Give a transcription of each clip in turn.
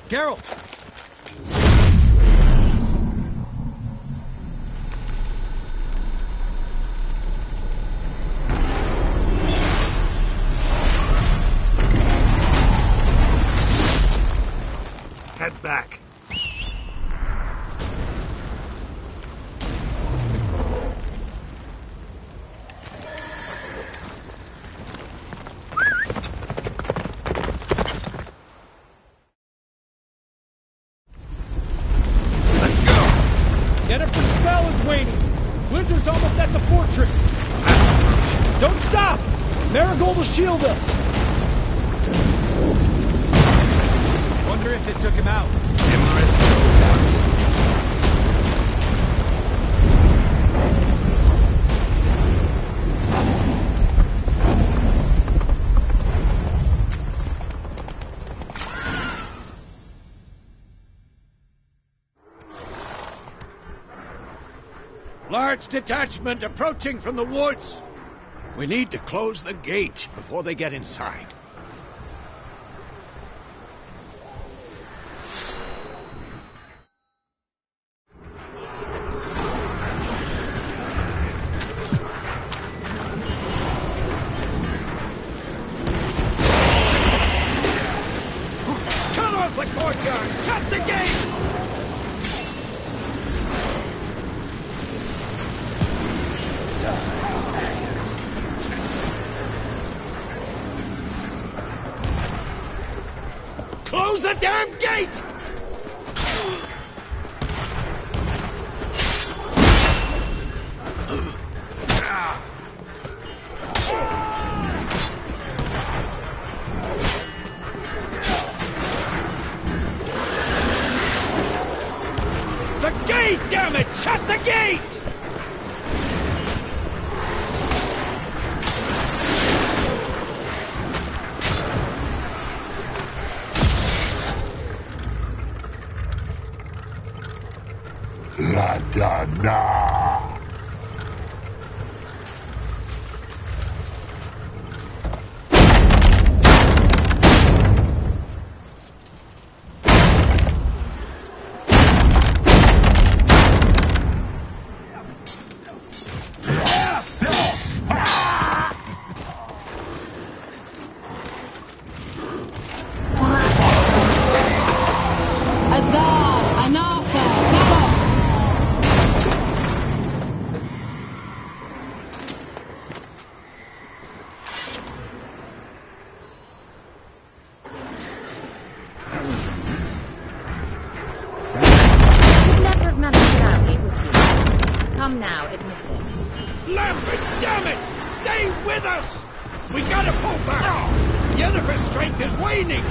Geralt! Head back. Marigold will shield us! Wonder if it took him out. Large detachment approaching from the woods. We need to close the gate before they get inside. Cut off the courtyard! Shut the gate! Close the damn gate! The gate, damn it! Shut the gate! La da da. Come now, admit it. Lambert, damn it! Stay with us! We gotta pull back! Yennefer's strength is waning!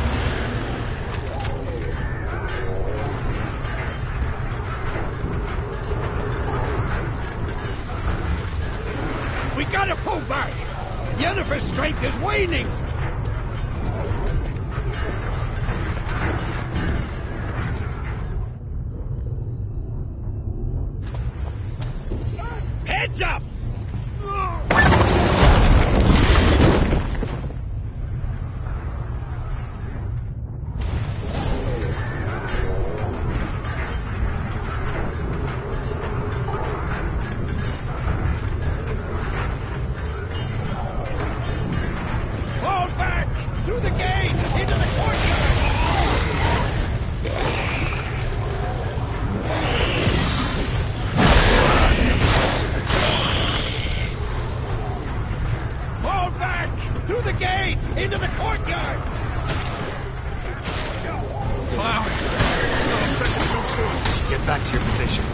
We gotta pull back! Yennefer's strength is waning! Heads up! Fall back! Through the gate! Into the courtyard! Fall back! Through the gate! Into the courtyard! Cloud! Not a second so soon. Get back to your position.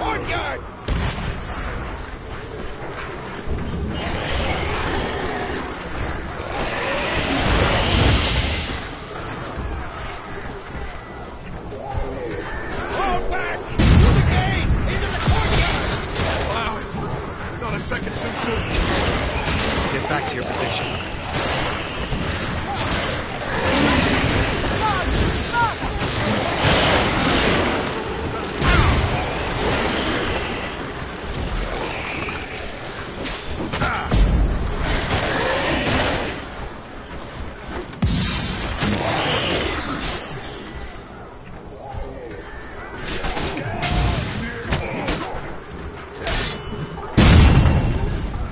courtyard! Fall back! Through the gate! Into the courtyard! Allow it. Not a second too soon. Get back to your position.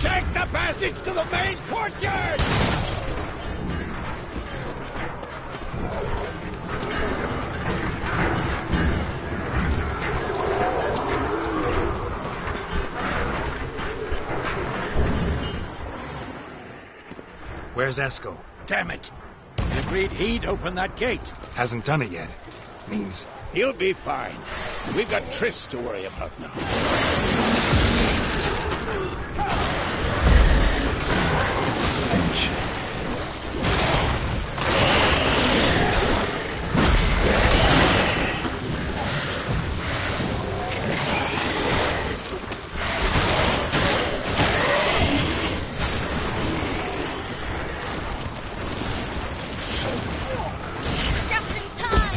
Take the passage to the main courtyard! Where's Esco? Damn it! He agreed he'd open that gate. Hasn't done it yet. Means He'll be fine. We've got Triss to worry about now. Just in time!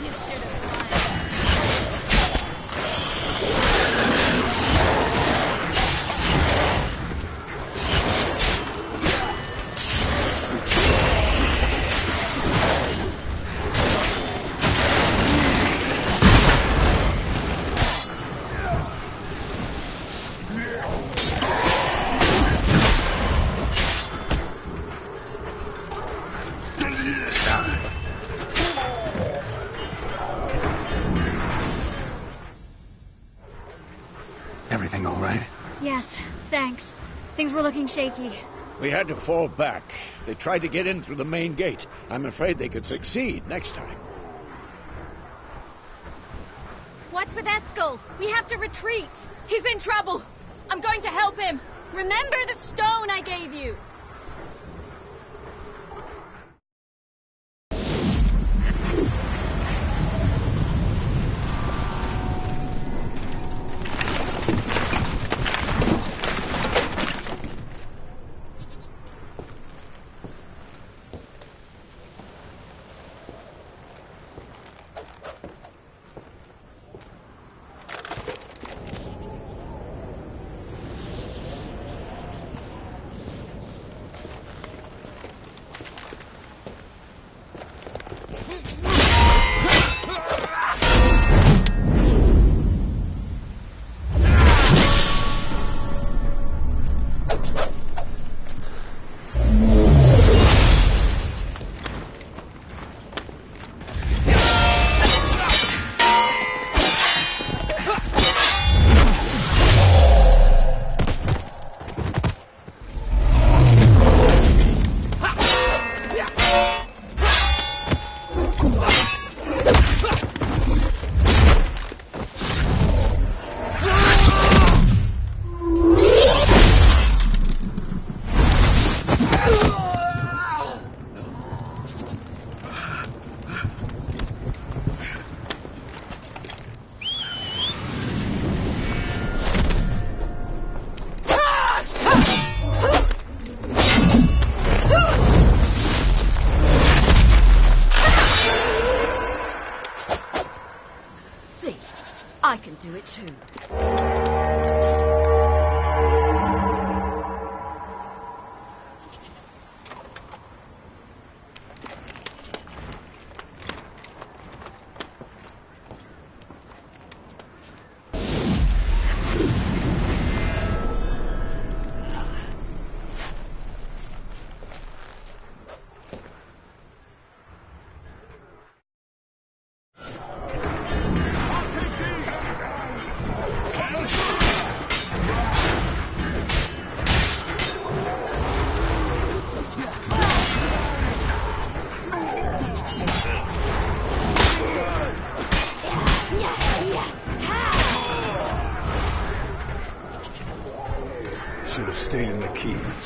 You should have fired. everything all right? Yes, thanks. Things were looking shaky. We had to fall back. They tried to get in through the main gate. I'm afraid they could succeed next time. What's with Eskel? We have to retreat. He's in trouble. I'm going to help him. Remember the stone I gave you. I can do it too.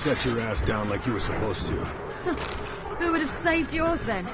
Set your ass down like you were supposed to. Who would have saved yours then?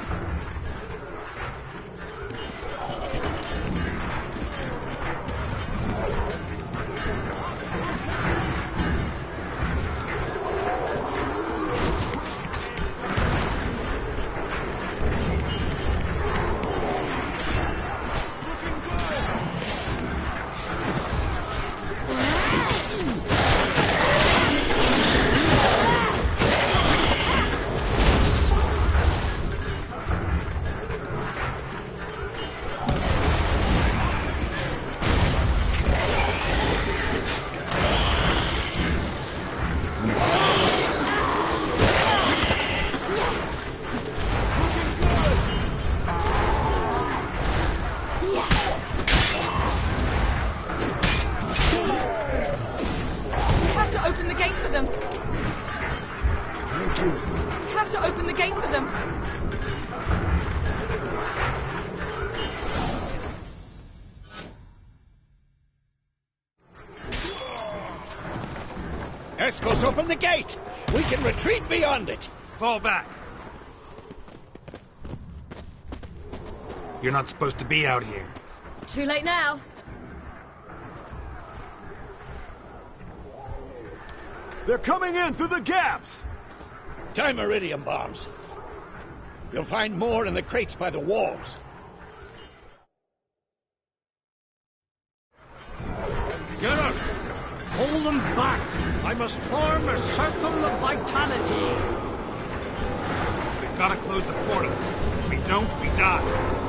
Esco's open the gate! We can retreat beyond it! Fall back. You're not supposed to be out here. Too late now. They're coming in through the gaps! Time iridium bombs. You'll find more in the crates by the walls. Get up! Hold them back! I must form a circle of vitality. We've got to close the portals. If we don't, we die.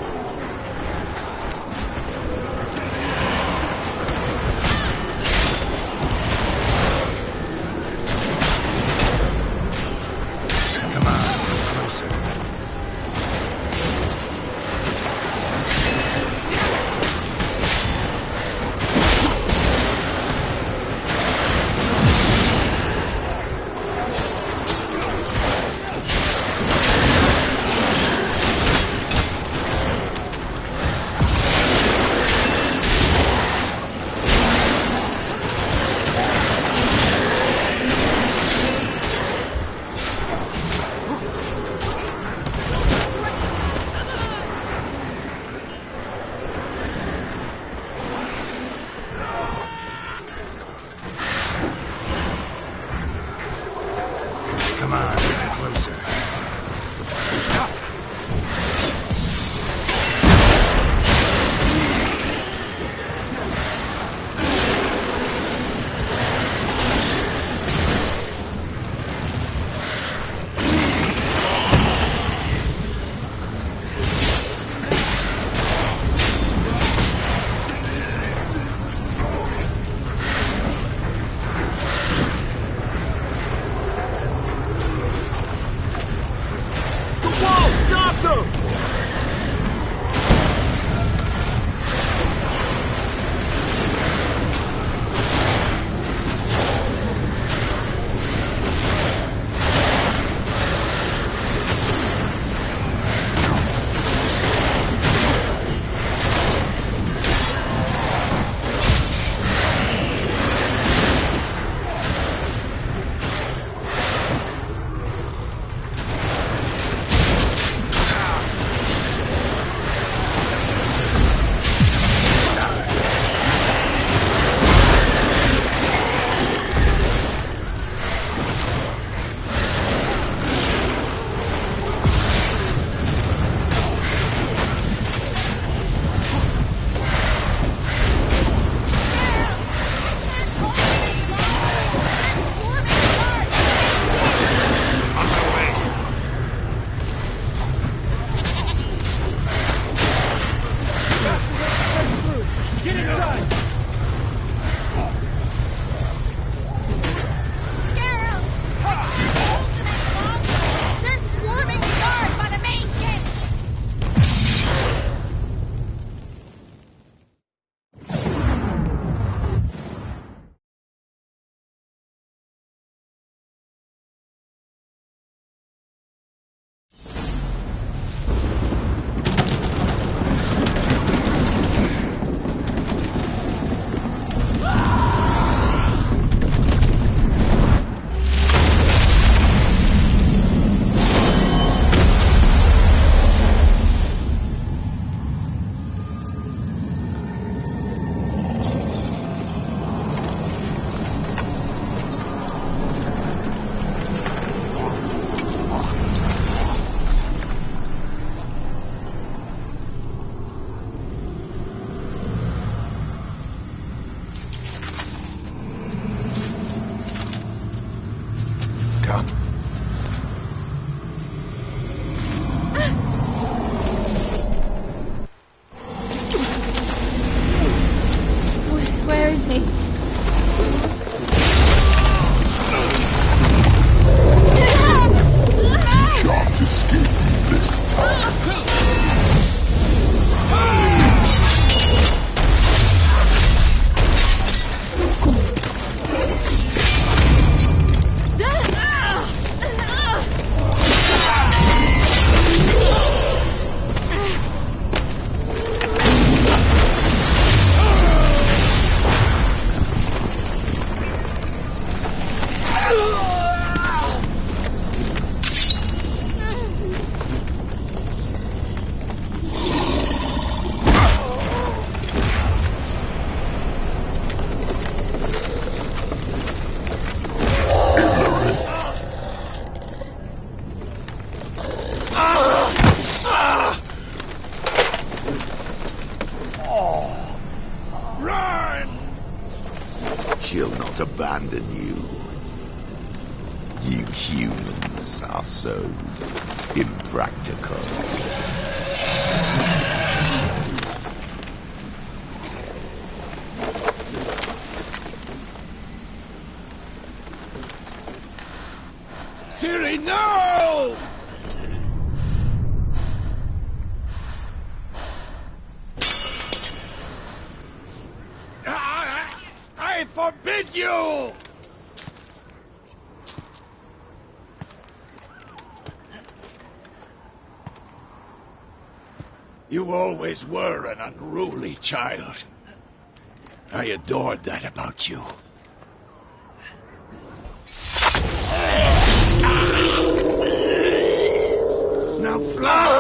not abandon you. You humans are so impractical. Siri, no! I forbid you! You always were an unruly child. I adored that about you. Now fly!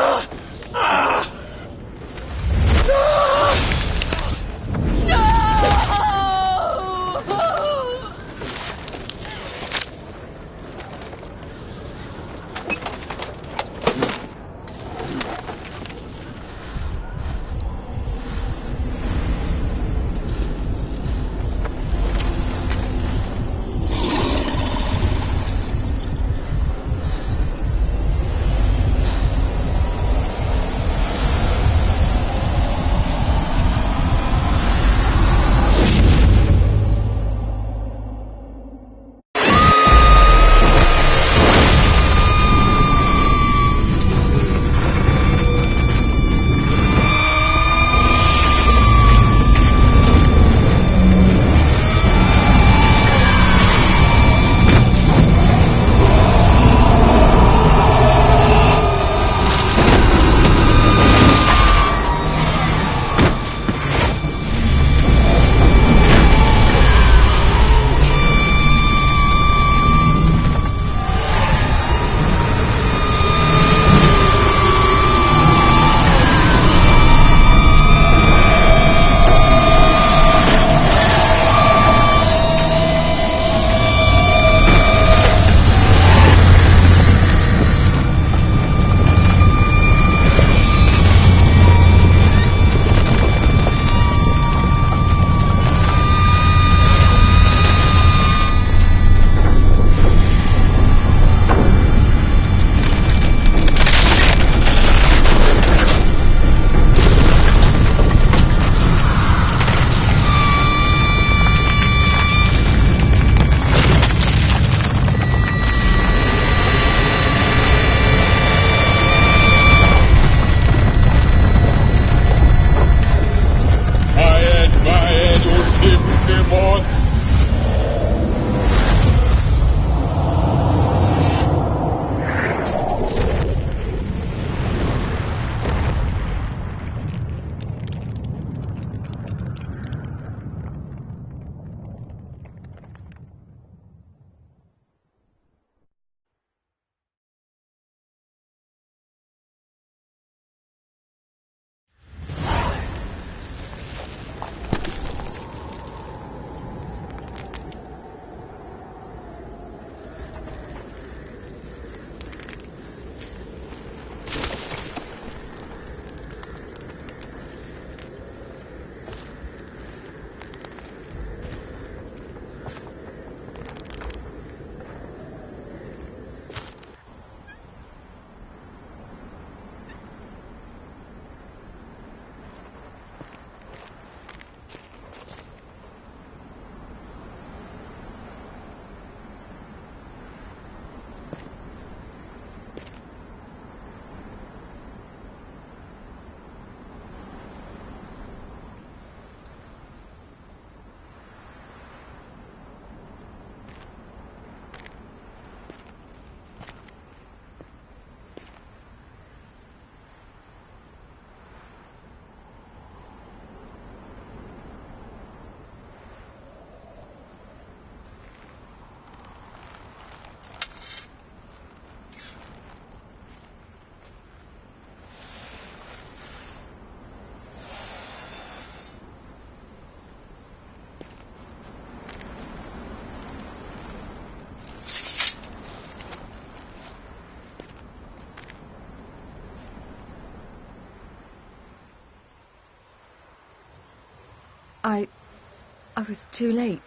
I was too late.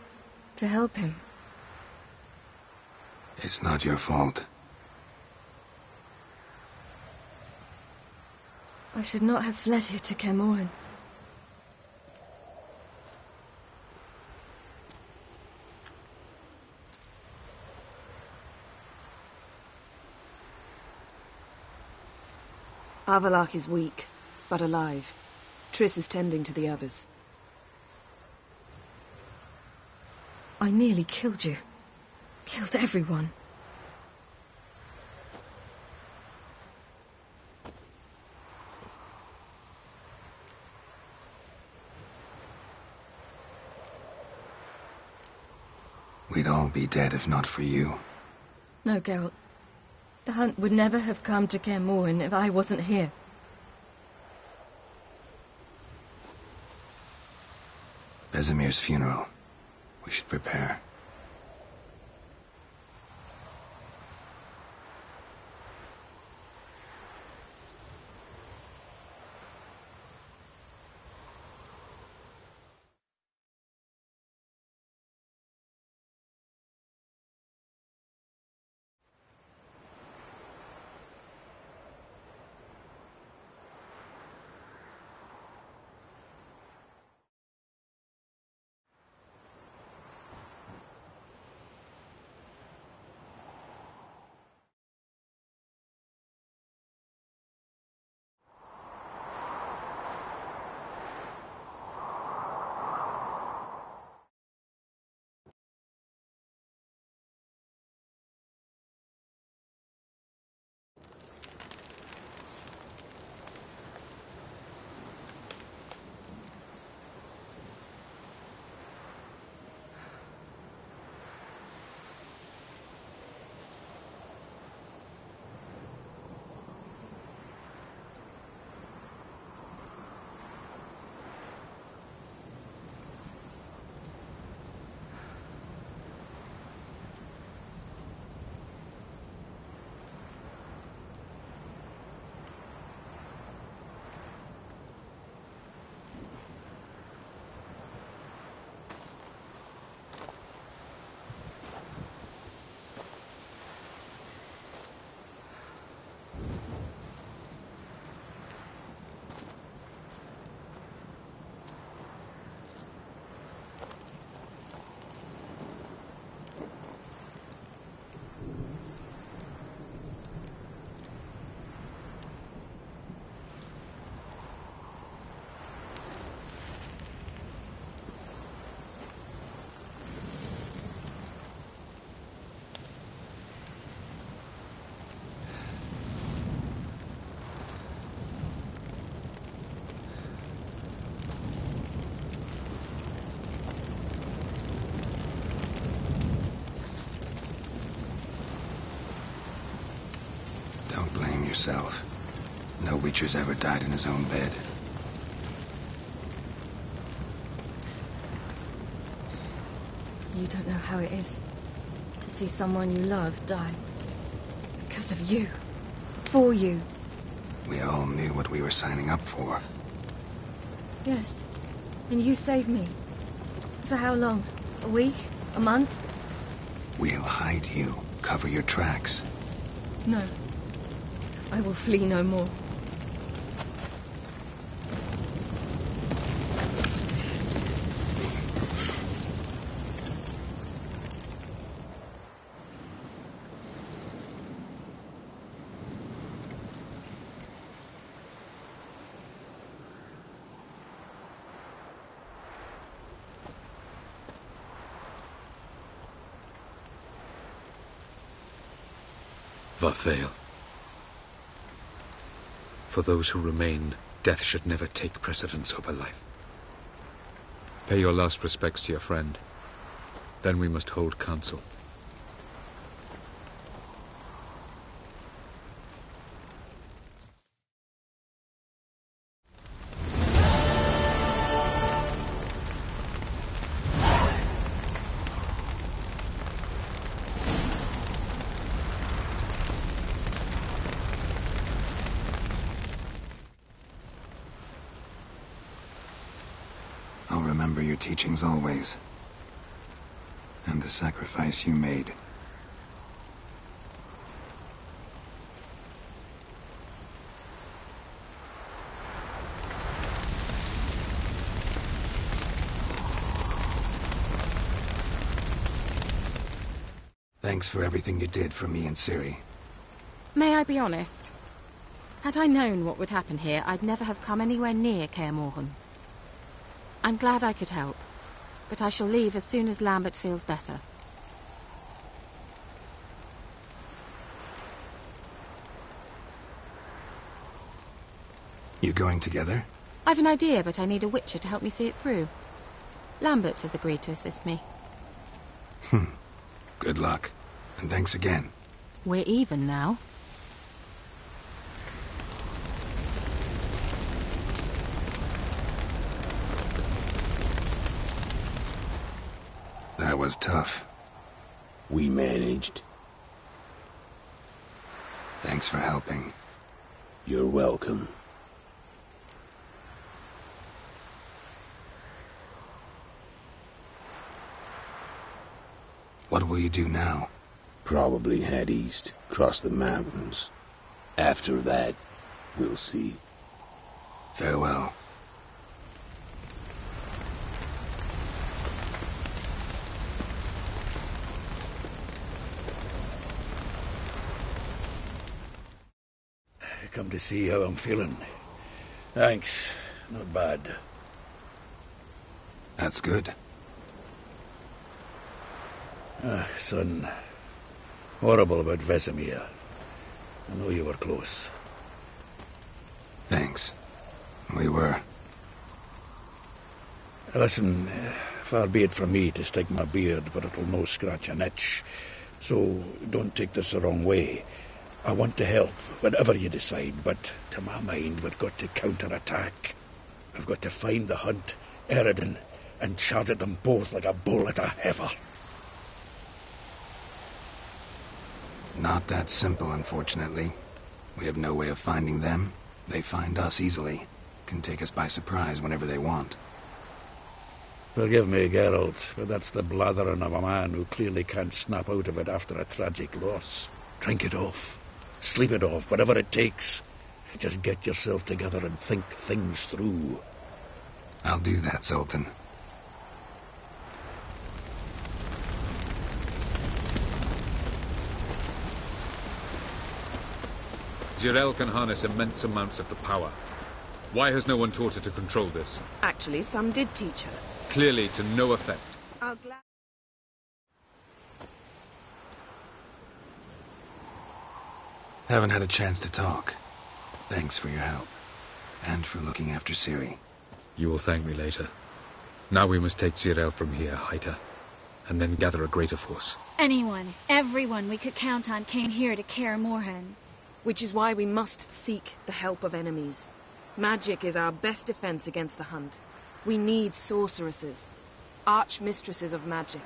To help him. It's not your fault. I should not have fled here to Caermorhen. Avalak is weak, but alive. Triss is tending to the others. I nearly killed you. Killed everyone. We'd all be dead if not for you. No, Geralt. The hunt would never have come to Caermorhen if I wasn't here. Vesemir's funeral. We should prepare. Don't blame yourself. No Witcher's ever died in his own bed. You don't know how it is to see someone you love die. Because of you. For you. We all knew what we were signing up for. Yes. And you saved me. For how long? A week? A month? We'll hide you. Cover your tracks. No. I will flee no more. Vathael. For those who remain, death should never take precedence over life. Pay your last respects to your friend. Then we must hold council. I'll remember your teachings always. And the sacrifice you made. Thanks for everything you did for me and Ciri. May I be honest? Had I known what would happen here, I'd never have come anywhere near Kaer Morhen. I'm glad I could help, but I shall leave as soon as Lambert feels better. You going together? I've an idea, but I need a witcher to help me see it through. Lambert has agreed to assist me. Good luck. And thanks again. We're even now. That was tough. We managed. Thanks for helping. You're welcome. What will you do now? Probably head east, cross the mountains. After that, we'll see. Farewell. Come to see how I'm feeling. Thanks. Not bad. That's good. Son. Horrible about Vesemir. I know you were close. Thanks. We were. Listen, far be it from me to stick my beard, but it'll no scratch an itch. So don't take this the wrong way. I want to help, whatever you decide, but to my mind, we've got to counter-attack. I've got to find the Hunt, Eridan, and charge at them both like a bull at a heifer. Not that simple, unfortunately. We have no way of finding them. They find us easily. Can take us by surprise whenever they want. Forgive me, Geralt, but that's the blathering of a man who clearly can't snap out of it after a tragic loss. Drink it off. Sleep it off, whatever it takes. Just get yourself together and think things through. I'll do that, Sultan. Zirael can harness immense amounts of the power. Why has no one taught her to control this? Actually, some did teach her. Clearly to no effect. I'll gladly... Haven't had a chance to talk. Thanks for your help. And for looking after Ciri. You will thank me later. Now we must take Zirael from here, hide her, and then gather a greater force. Anyone, everyone we could count on came here to Kaer Morhen. Which is why we must seek the help of enemies. Magic is our best defense against the Hunt. We need sorceresses. Archmistresses of magic.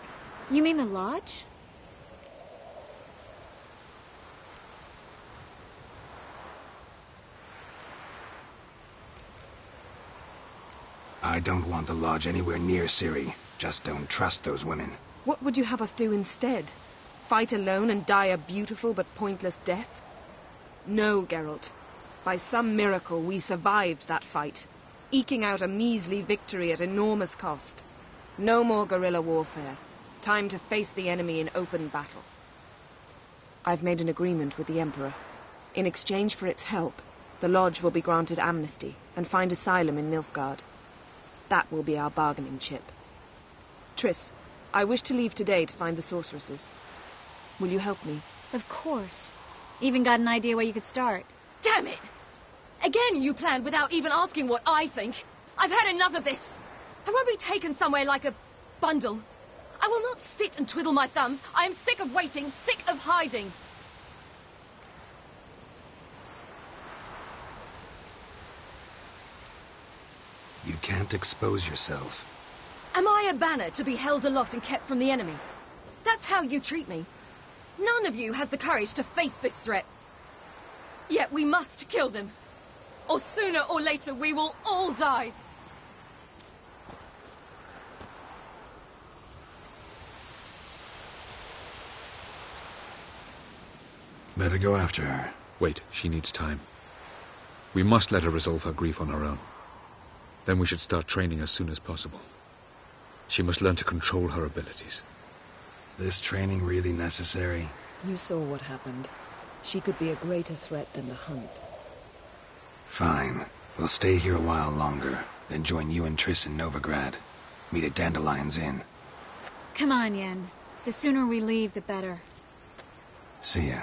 You mean the Lodge? I don't want the Lodge anywhere near Ciri. Just don't trust those women. What would you have us do instead? Fight alone and die a beautiful but pointless death? No, Geralt. By some miracle, we survived that fight, eking out a measly victory at enormous cost. No more guerrilla warfare. Time to face the enemy in open battle. I've made an agreement with the Emperor. In exchange for its help, the Lodge will be granted amnesty and find asylum in Nilfgaard. That will be our bargaining chip. Triss, I wish to leave today to find the sorceresses. Will you help me? Of course. Even got an idea where you could start. Damn it! Again you planned without even asking what I think. I've had enough of this. I won't be taken somewhere like a bundle. I will not sit and twiddle my thumbs. I am sick of waiting, sick of hiding. You can't expose yourself. Am I a banner to be held aloft and kept from the enemy? That's how you treat me. None of you has the courage to face this threat. Yet we must kill them. Or sooner or later we will all die. Better go after her. Wait, she needs time. We must let her resolve her grief on her own. Then we should start training as soon as possible. She must learn to control her abilities. This training really necessary? You saw what happened. She could be a greater threat than the hunt. Fine. We'll stay here a while longer, then join you and Triss in Novigrad. Meet at Dandelion's Inn. Come on, Yen. The sooner we leave, the better. See ya.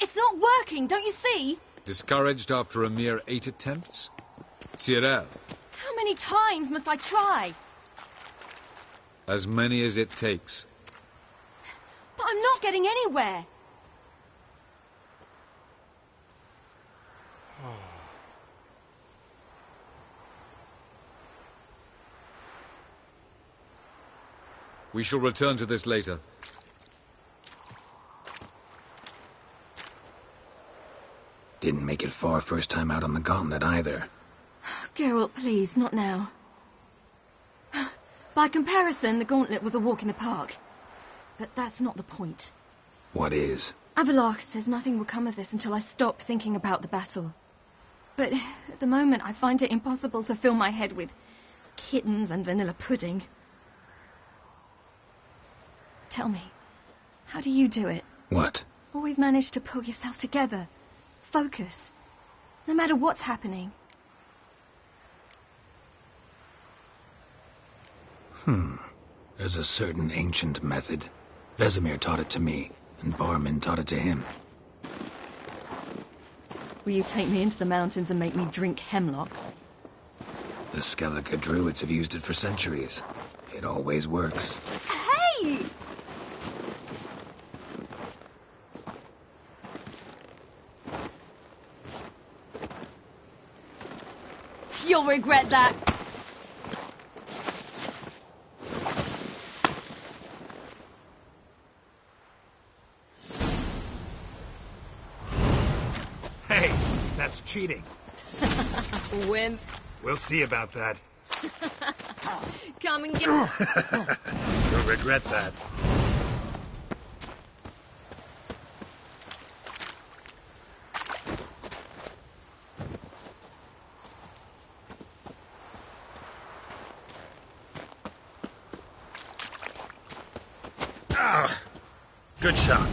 It's not working, don't you see? Discouraged after a mere 8 attempts? Cyril, How many times must I try? as many as it takes. But I'm not getting anywhere. We shall return to this later. Didn't make it far first time out on the gauntlet either. Geralt, please, not now. By comparison, the gauntlet was a walk in the park. But that's not the point. What is? Avallac'h says nothing will come of this until I stop thinking about the battle. But at the moment, I find it impossible to fill my head with kittens and vanilla pudding. Tell me, how do you do it? What? Always manage to pull yourself together. Focus. No matter what's happening. There's a certain ancient method. Vesemir taught it to me, and Barman taught it to him. Will you take me into the mountains and make me drink hemlock? The Skellige druids have used it for centuries. It always works. Hey! You'll regret that. Hey, that's cheating. Wimp. We'll see about that. Come and get... You'll regret that. Ah, good shot.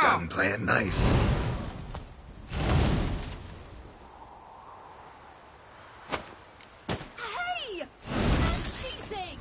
Done playing nice. Hey! That's cheating!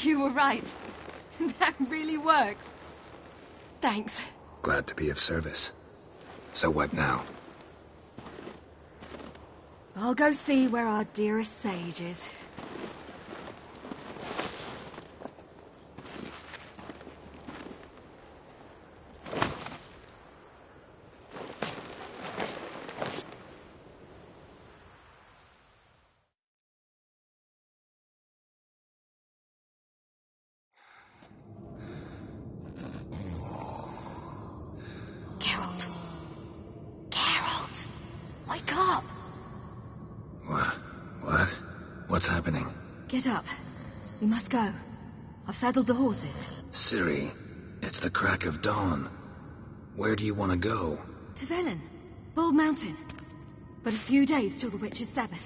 You were right. That really works. Thanks. Glad to be of service. So what now? I'll go see where our dearest sage is. Geralt! Wake up! What? What's happening? Get up. We must go. I've saddled the horses. Ciri, it's the crack of dawn. Where do you want to go? To Velen. Bald Mountain. But a few days till the Witch's Sabbath.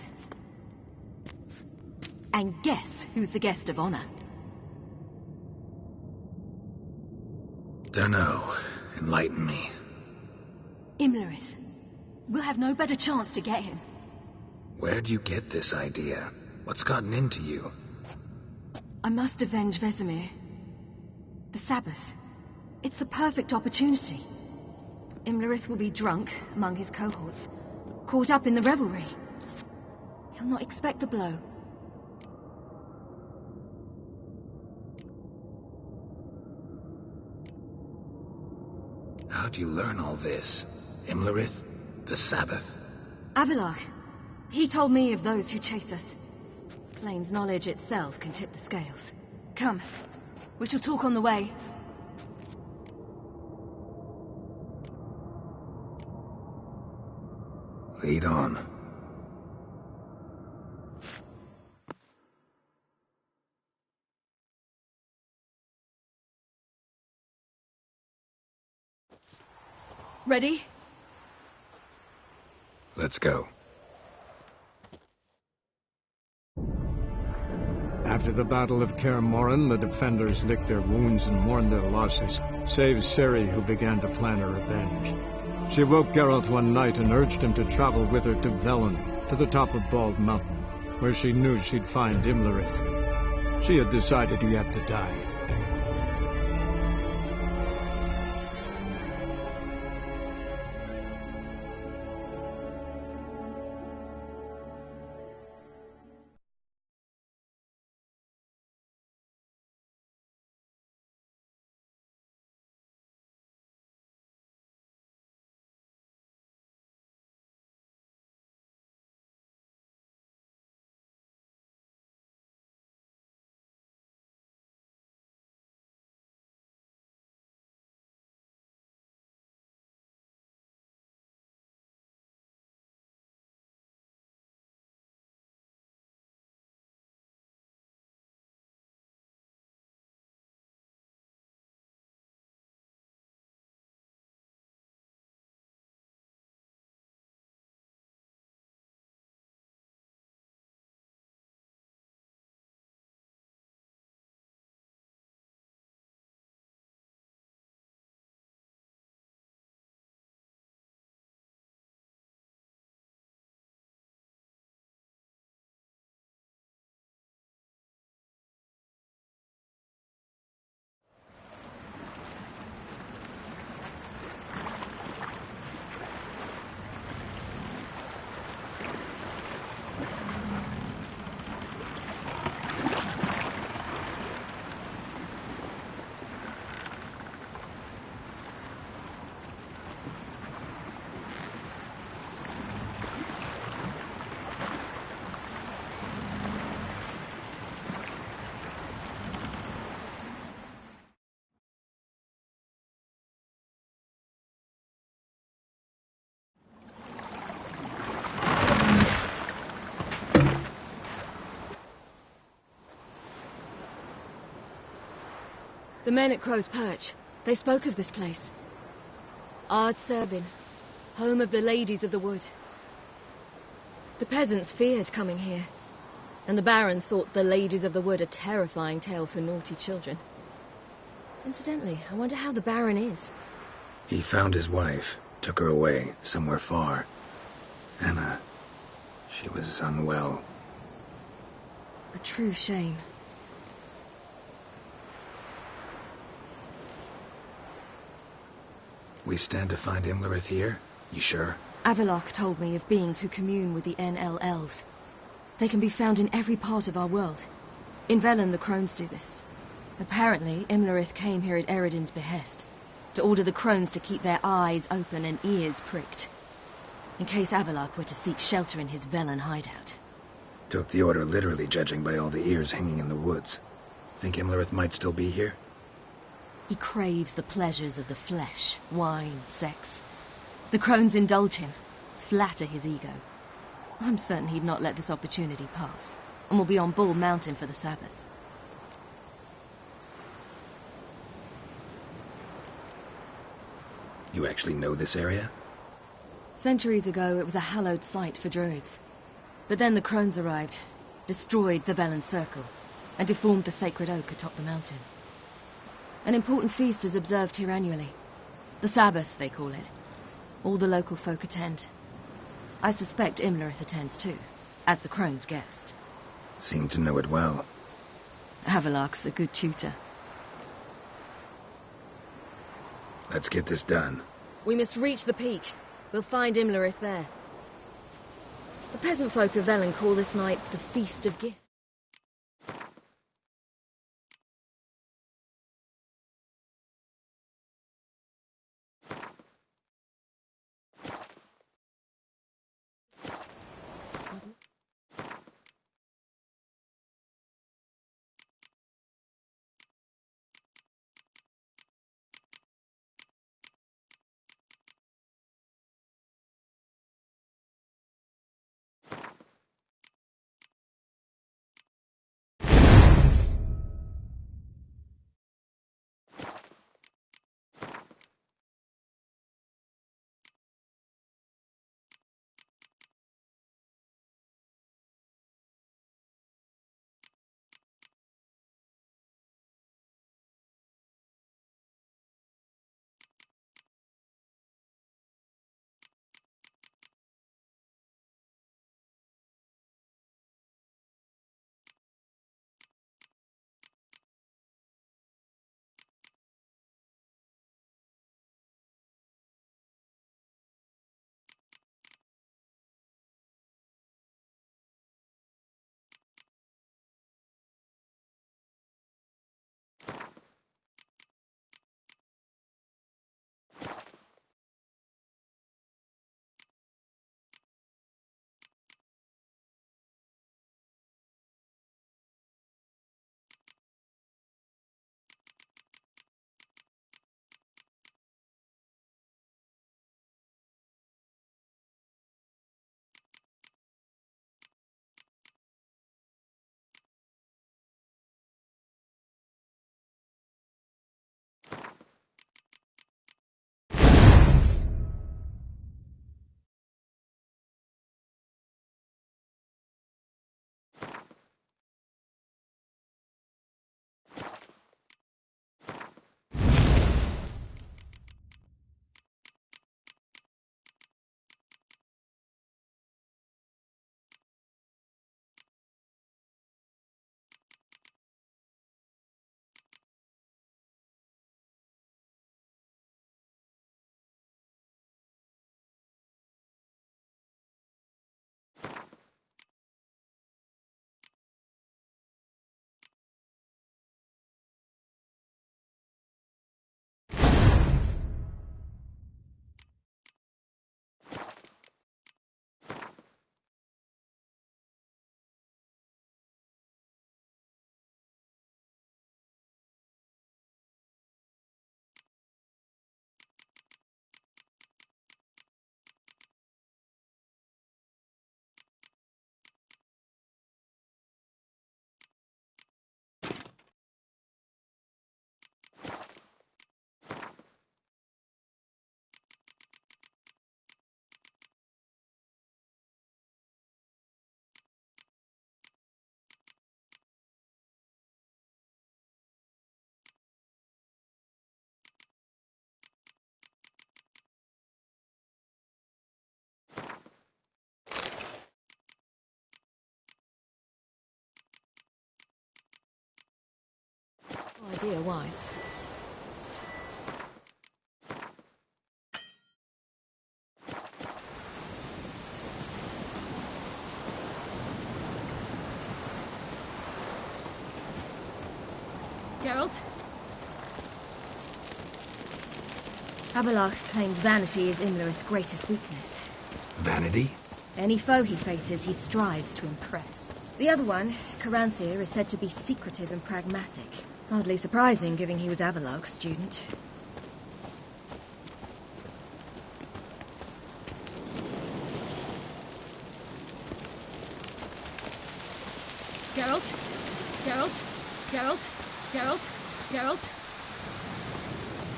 And guess who's the guest of honor? Dunno. Enlighten me. Imlerith. We'll have no better chance to get him. Where'd you get this idea? What's gotten into you? I must avenge Vesemir. The Sabbath. It's the perfect opportunity. Imlerith will be drunk among his cohorts, caught up in the revelry. He'll not expect the blow. How'd you learn all this? Imlerith? The Sabbath? Avilark. He told me of those who chase us. Claims knowledge itself can tip the scales. Come. We shall talk on the way. Lead on. Ready? Let's go. After the Battle of Kaer Morhen, the defenders licked their wounds and mourned their losses, save Ciri, who began to plan her revenge. She woke Geralt one night and urged him to travel with her to Velen, to the top of Bald Mountain, where she knew she'd find Imlerith. She had decided he had to die. The men at Crow's Perch, they spoke of this place. Ard Serbin, home of the Ladies of the Wood. The peasants feared coming here, and the Baron thought the Ladies of the Wood a terrifying tale for naughty children. Incidentally, I wonder how the Baron is. He found his wife, took her away, somewhere far. Anna, she was unwell. A true shame. We stand to find Imlerith here? You sure? Avalok told me of beings who commune with the NL elves. They can be found in every part of our world. In Velen, the crones do this. Apparently, Imlerith came here at Eredin's behest, to order the crones to keep their eyes open and ears pricked, in case Avalok were to seek shelter in his Velen hideout. Took the order literally, judging by all the ears hanging in the woods. Think Imlerith might still be here? He craves the pleasures of the flesh, wine, sex. The crones indulge him, flatter his ego. I'm certain he'd not let this opportunity pass, and will be on Bull Mountain for the Sabbath. You actually know this area? Centuries ago, it was a hallowed site for druids. But then the crones arrived, destroyed the Velen Circle, and deformed the sacred oak atop the mountain. An important feast is observed here annually. The Sabbath, they call it. All the local folk attend. I suspect Imlerith attends too, as the crone's guest. Seem to know it well. Avalok's a good tutor. Let's get this done. We must reach the peak. We'll find Imlerith there. The peasant folk of Velen call this night the Feast of Gifts. No idea why. Geralt? Abelard claims vanity is Imlerith's greatest weakness. Vanity? Any foe he faces, he strives to impress. The other one, Caranthir, is said to be secretive and pragmatic. Hardly surprising, given he was Abelard's student. Geralt? Geralt? Geralt? Geralt? Geralt?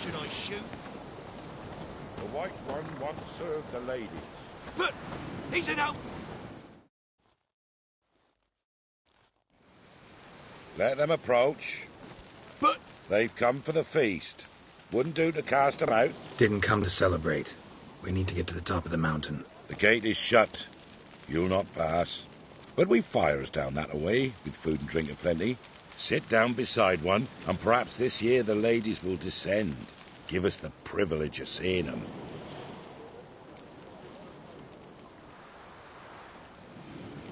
Should I shoot? The White One once served the ladies. But he's an out. Let them approach. But They've come for the feast. Wouldn't do to cast them out. Didn't come to celebrate. We need to get to the top of the mountain. The gate is shut. You'll not pass. But we've fires down that away, with food and drink aplenty. Sit down beside one, and perhaps this year the ladies will descend. Give us the privilege of seeing them.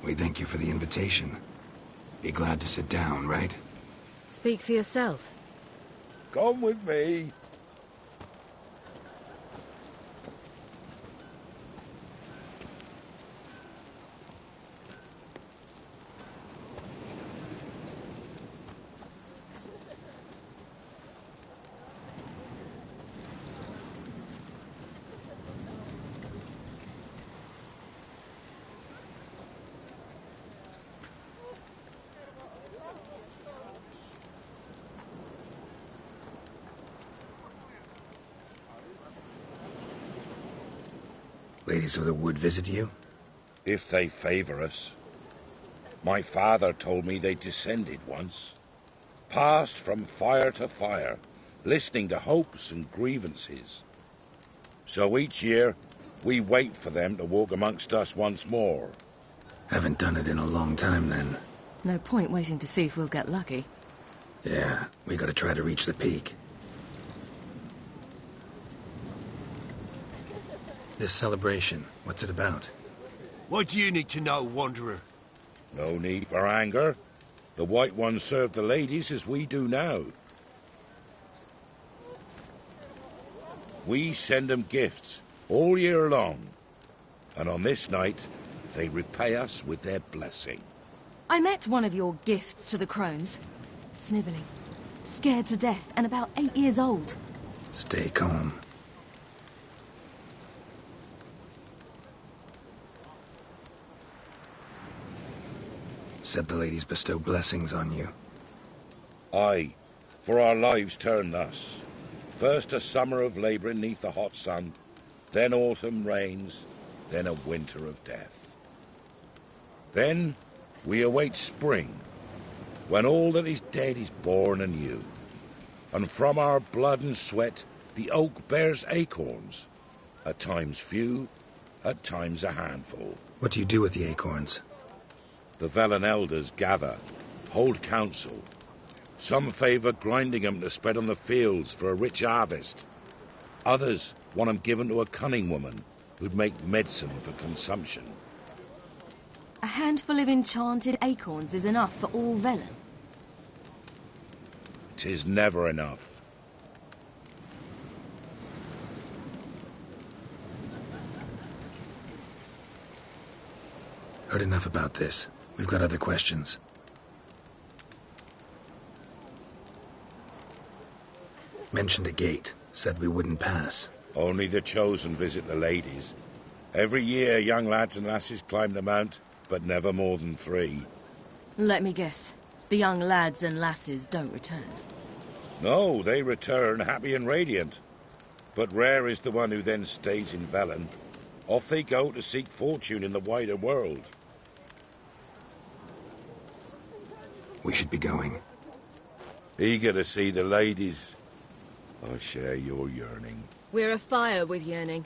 We thank you for the invitation. Be glad to sit down, right? Speak for yourself. Come with me. Ladies of the Wood visit you? If they favour us. My father told me they descended once. Passed from fire to fire, listening to hopes and grievances. So each year, we wait for them to walk amongst us once more. Haven't done it in a long time, then. No point waiting to see if we'll get lucky. Yeah, we gotta try to reach the peak. This celebration, what's it about? what do you need to know, Wanderer? No need for anger. The White Ones serve the ladies as we do now. We send them gifts all year long. And on this night, they repay us with their blessing. I met one of your gifts to the crones. Snivelling, scared to death, and about 8 years old. Stay calm. Said the ladies bestow blessings on you. Aye, for our lives turn thus. First a summer of labouring neath the hot sun, then autumn rains, then a winter of death. Then we await spring, when all that is dead is born anew. And from our blood and sweat the oak bears acorns, at times few, at times a handful. What do you do with the acorns? The Velen elders gather, hold council. Some favour grinding 'em to spread on the fields for a rich harvest. Others want 'em given to a cunning woman who'd make medicine for consumption. A handful of enchanted acorns is enough for all Velen. 'Tis never enough. Heard enough about this. We've got other questions. Mentioned a gate. Said we wouldn't pass. Only the chosen visit the ladies. Every year young lads and lasses climb the mount, but never more than 3. Let me guess. The young lads and lasses don't return. No, they return happy and radiant. But rare is the one who then stays in Velen. Off they go to seek fortune in the wider world. We should be going. Eager to see the ladies. I share your yearning. We're afire with yearning.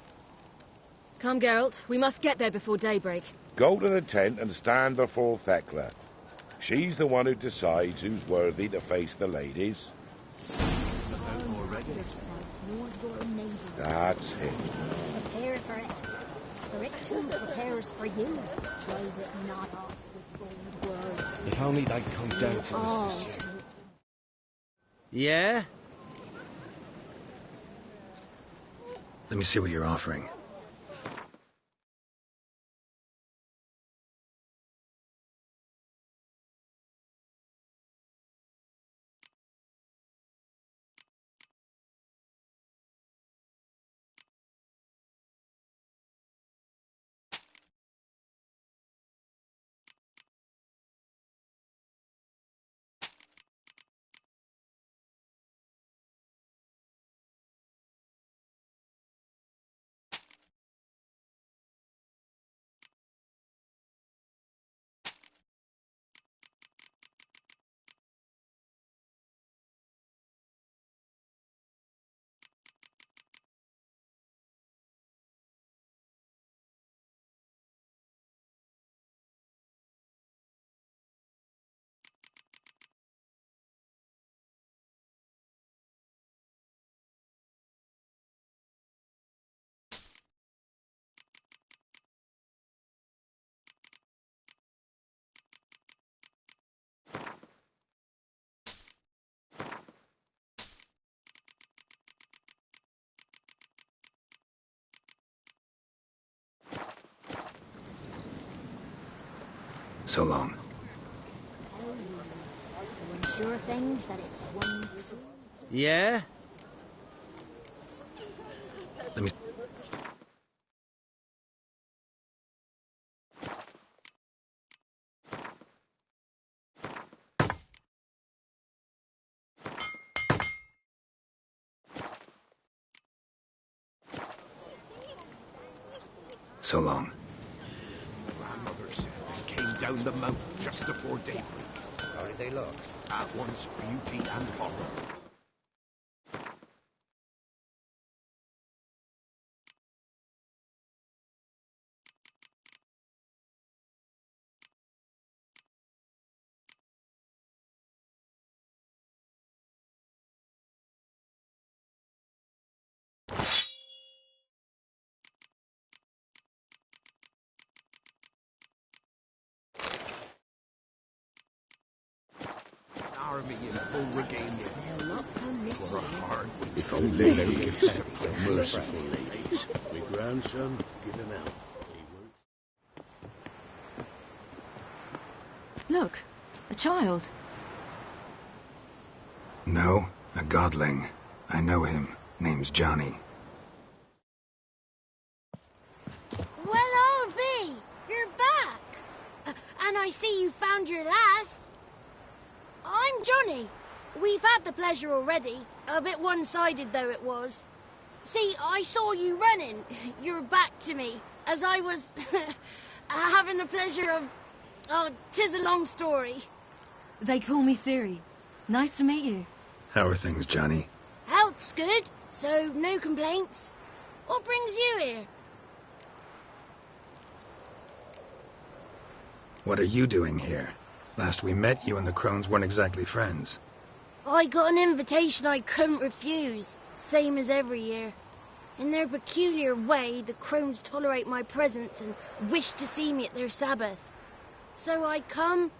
Come, Geralt. We must get there before daybreak. Go to the tent and stand before Thekla. She's the one who decides who's worthy to face the ladies. That's it. Prepare for it. For it too prepares for you. Drive it not off with bold words. If only they'd come down to us this year. Yeah? Let me see what you're offering. So long. One sure things that it's 1, 2. Yeah? Let me... So long. Grandmother said they came down the mountain just before daybreak. How did they look? At once beauty and horror. Army in full regalia. They'll not come this For a way. hard week. If only they would give support. Merciful ladies. My grandson, give him out. Look, a child. No, a godling. I know him. Name's Johnny. Well, I'll be. You're back. And I see you found your lass. I'm Johnny. We've had the pleasure already. A bit one-sided, though it was. See, I saw you running. Your back to me. As I was having the pleasure of... Oh, 'tis a long story. They call me Siri. Nice to meet you. How are things, Johnny? Health's good, so no complaints. What brings you here? What are you doing here? Last we met, you and the crones weren't exactly friends. I got an invitation I couldn't refuse, same as every year. In their peculiar way, the crones tolerate my presence and wish to see me at their Sabbath. So I come,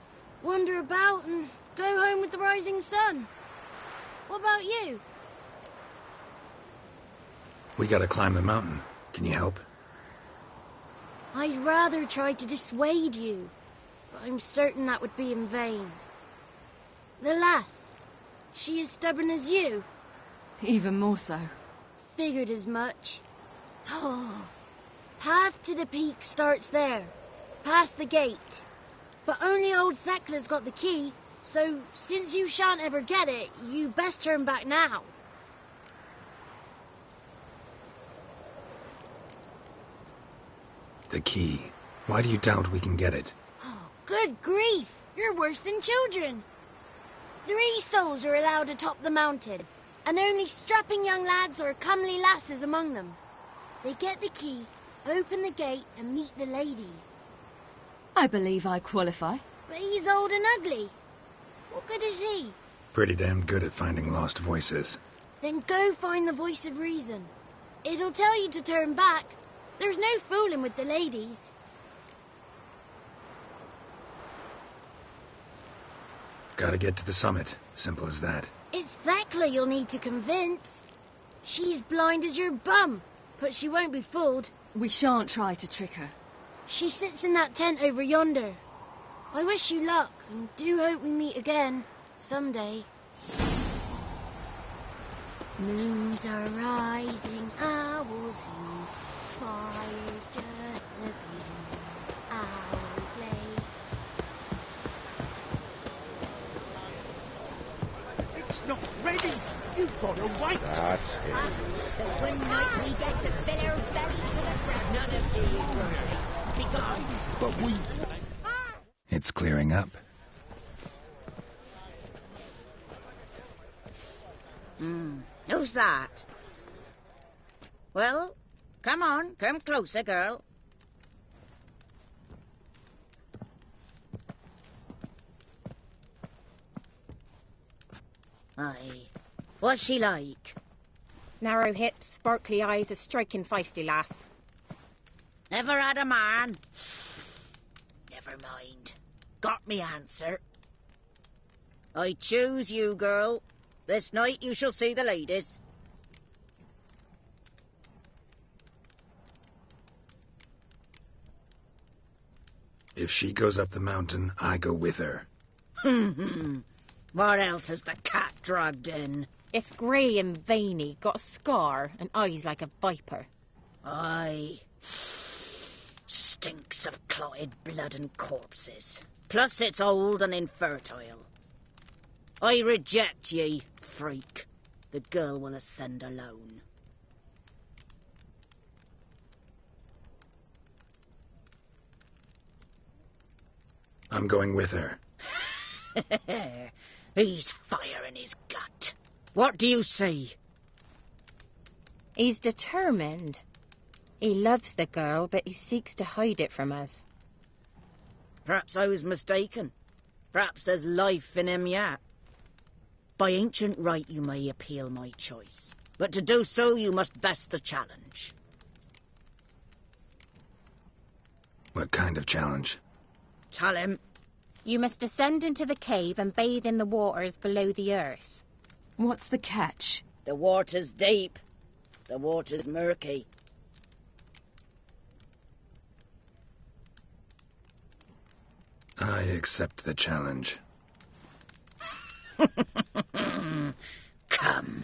wander about, and go home with the rising sun. What about you? We gotta climb the mountain. Can you help? I'd rather try to dissuade you, but I'm certain that would be in vain. The lass, she as stubborn as you? Even more so. Figured as much. Oh, path to the peak starts there, past the gate. But only old Thekla's got the key, so since you shan't ever get it, you best turn back now. The key. Why do you doubt we can get it? Oh, good grief, you're worse than children. 3 souls are allowed atop the mountain, and only strapping young lads or comely lasses among them. They get the key, open the gate, and meet the ladies. I believe I qualify. But he's old and ugly. What good is he? Pretty damn good at finding lost voices. Then go find the voice of reason. It'll tell you to turn back. There's no fooling with the ladies. Gotta get to the summit. Simple as that. It's Thekla you'll need to convince. She's blind as your bum, but she won't be fooled. We shan't try to trick her. She sits in that tent over yonder. I wish you luck, and do hope we meet again, someday. Moons are rising, owls hoot, fire's just a beating, owls lay. It's not ready! You've got to wait! That's it. The one night we get to fill our bellies to the brim. None of these worry. But we... It's clearing up. Who's that? Well, come on, come closer, girl. Aye. What's she like? Narrow hips, sparkly eyes, a striking feisty lass. Never had a man? Never mind. Got me answer. I choose you, girl. This night you shall see the ladies. If she goes up the mountain, I go with her. What else has the cat dragged in? It's grey and veiny, got a scar, and eyes like a viper. Aye. Stinks of clotted blood and corpses. Plus it's old and infertile. I reject ye, freak. The girl will ascend alone. I'm going with her. He's fire in his gut. What do you say? He's determined. He loves the girl, but he seeks to hide it from us. Perhaps I was mistaken. Perhaps there's life in him yet. By ancient right you may appeal my choice, but to do so you must vest the challenge. What kind of challenge? Tell him. You must descend into the cave and bathe in the waters below the earth. What's the catch? The water's deep. The water's murky. I accept the challenge. Come.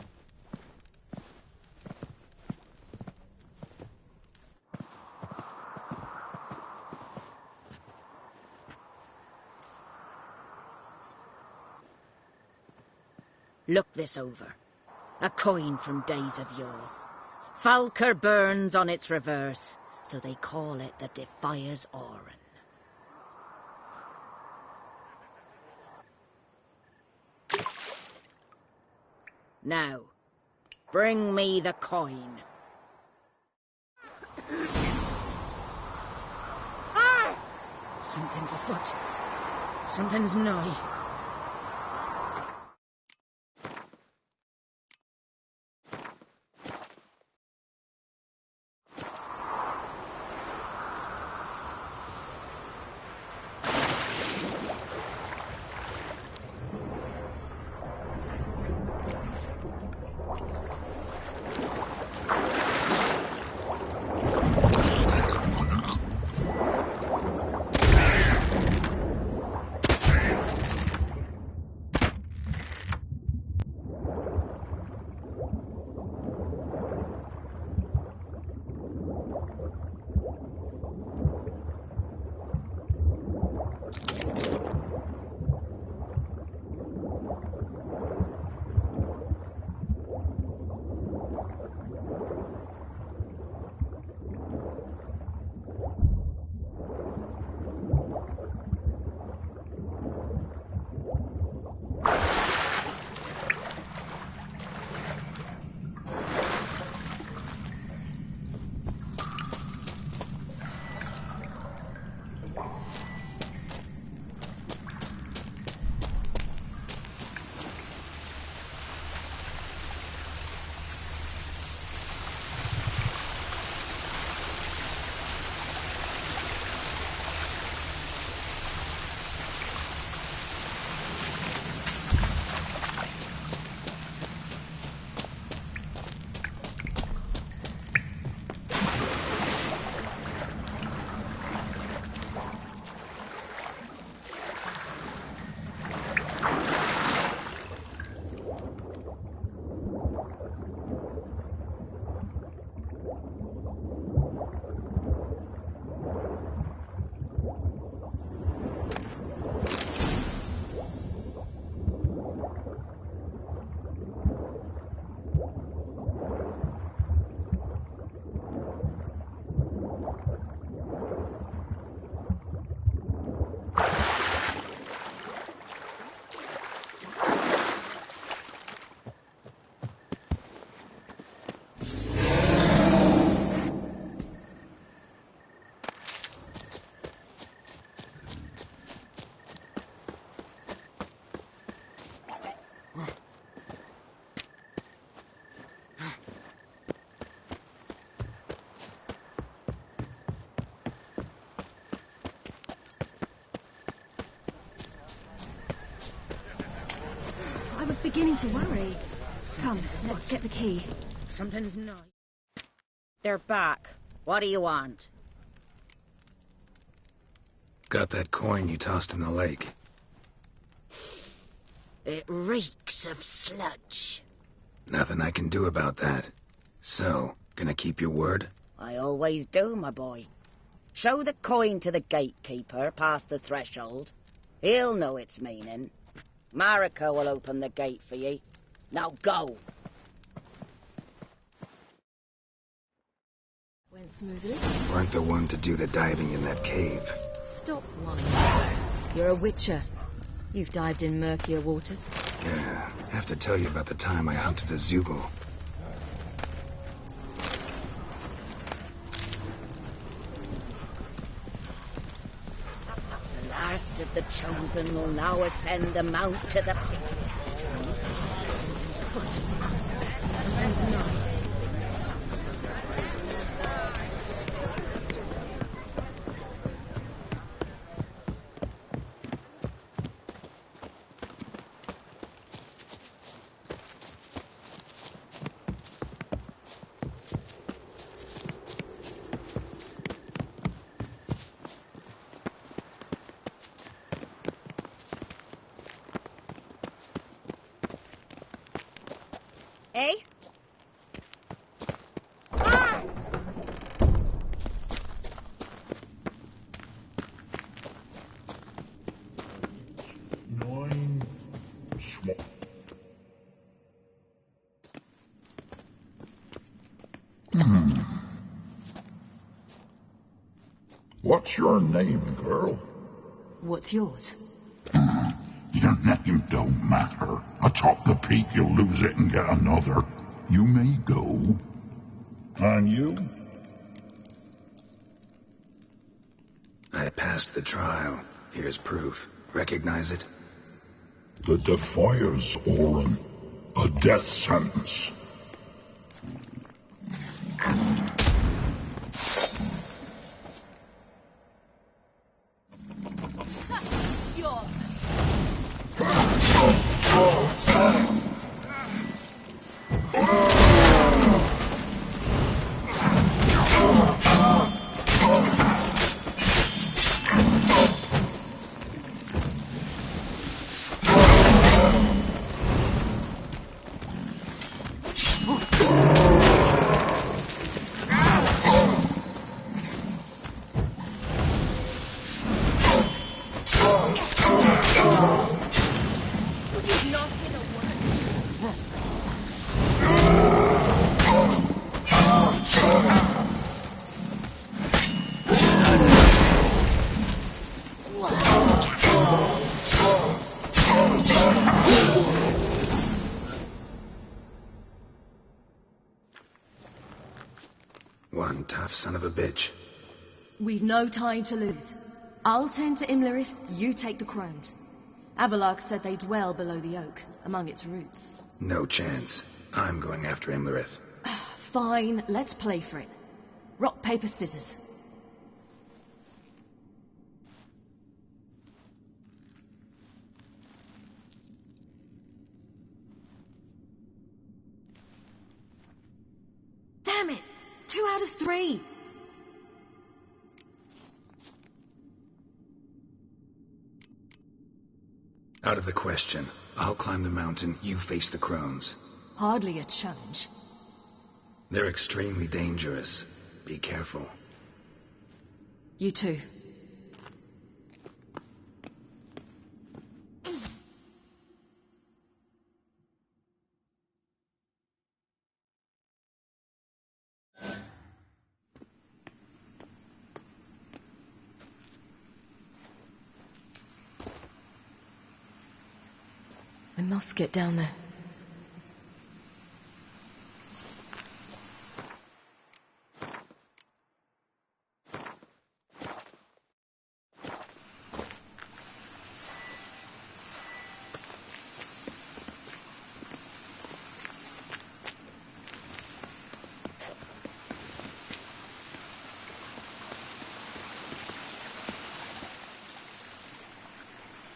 Look this over. A coin from days of yore. Falker burns on its reverse, so they call it the Defier's Oran. Now, bring me the coin. Something's afoot. Something's nigh. beginning to worry. Come, let's get the key. Something's not. They're back. What do you want? Got that coin you tossed in the lake. It reeks of sludge. Nothing I can do about that. So, gonna keep your word? I always do, my boy. Show the coin to the gatekeeper past the threshold. He'll know its meaning. Mariko will open the gate for ye. Now go. Went smoothly. Weren't the one to do the diving in that cave. Stop whining. You're a witcher. You've dived in murkier waters. Yeah, have to tell you about the time I hunted a Zubul. The last of the chosen will now ascend the mount to the peak. Something's put. Something's not. Eh? What's your name, girl? What's yours? Your name don't matter. Atop the peak, you'll lose it and get another. You may go. And you? I passed the trial. Here's proof. Recognize it? The Defiers, Orin. A death sentence. One tough son of a bitch. We've no time to lose. I'll tend to Imlerith, you take the crones. Avalok said they dwell below the oak, among its roots. No chance. I'm going after Imlerith. Fine, let's play for it. Rock, paper, scissors. Damn it! 2 out of 3! Out of the question. I'll climb the mountain, you face the crones. Hardly a challenge. They're extremely dangerous. Be careful. You too. I must get down there.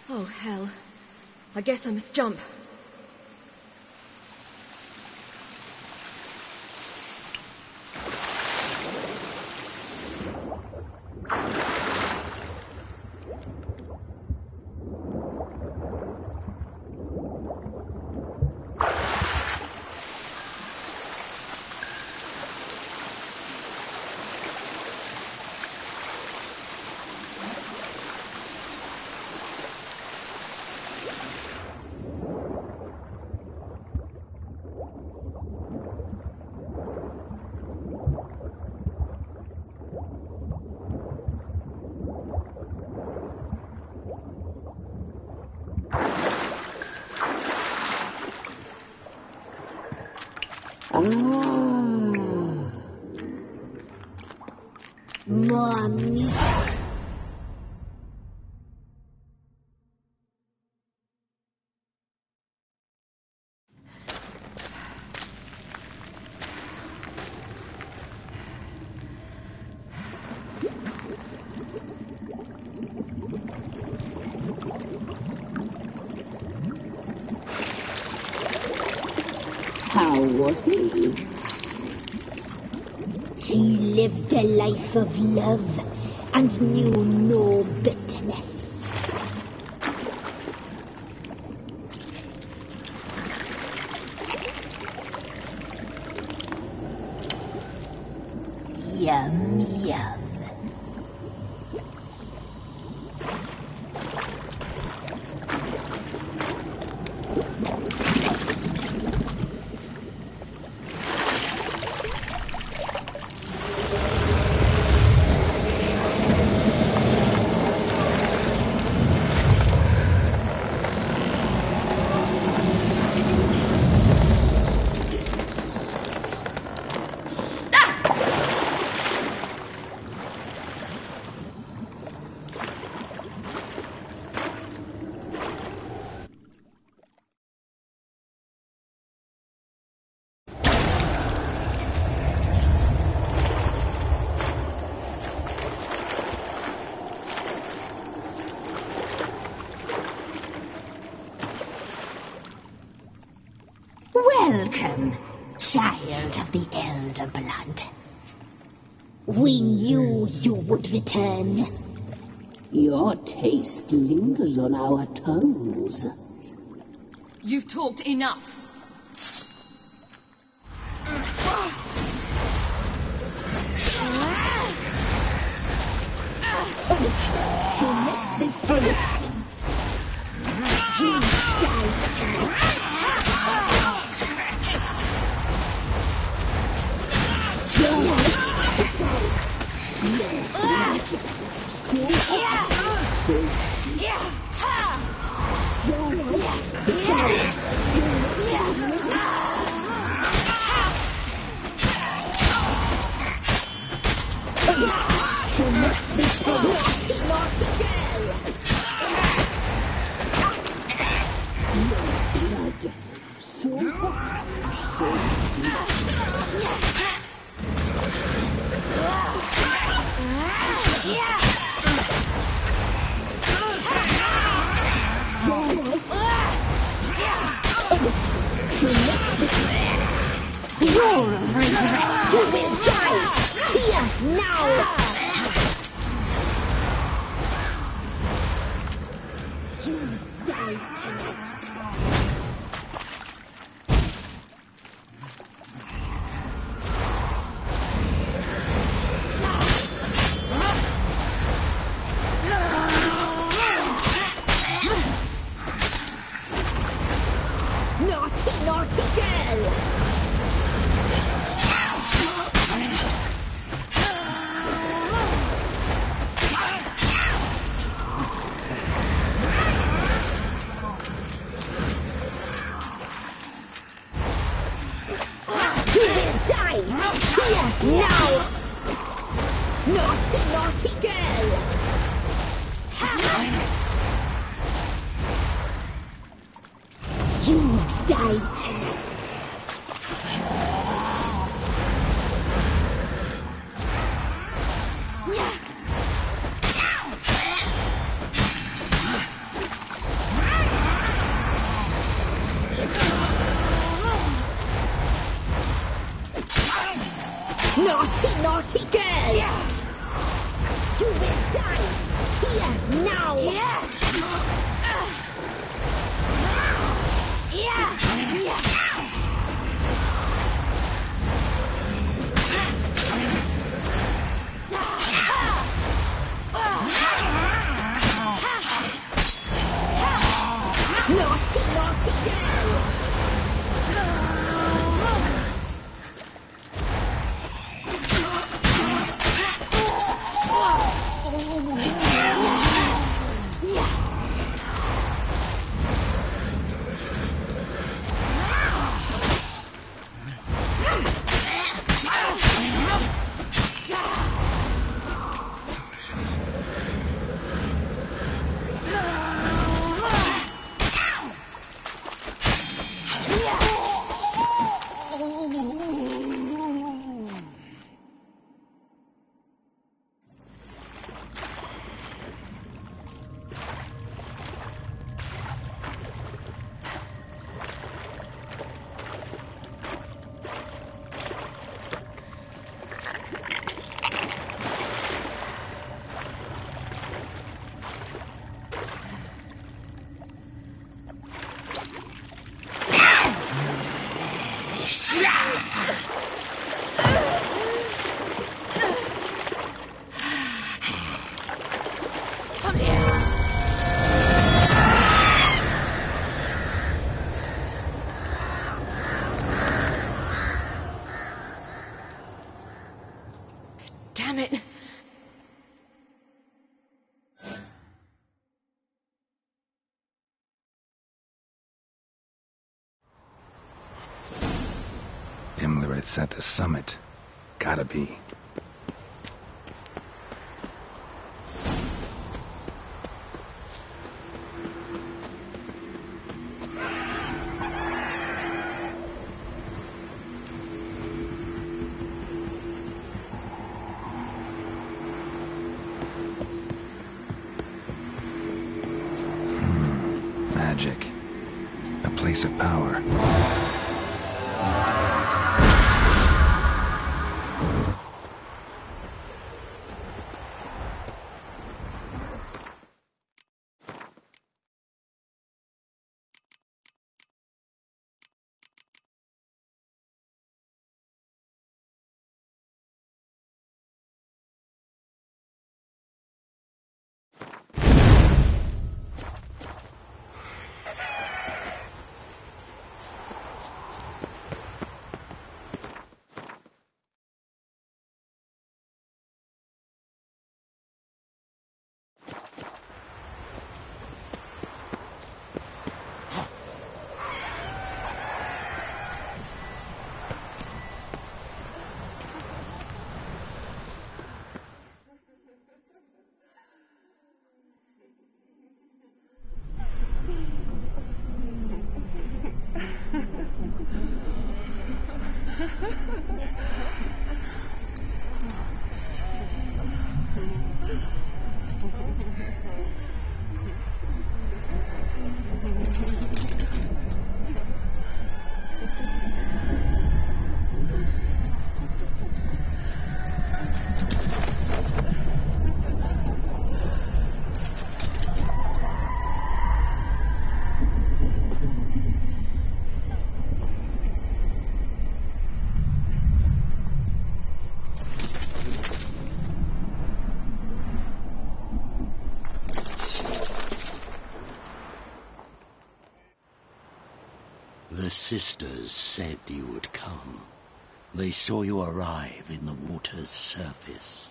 Oh, hell. I guess I must jump. More meat. How was he? He lived a life of love and knew no bitterness. Yum, yum. Welcome, child of the elder blood. We knew you would return. Your taste lingers on our tongues. You've talked enough. whether it's at the summit. Gotta be. Magic. A place of power. The sisters said you would come. They saw you arrive in the water's surface.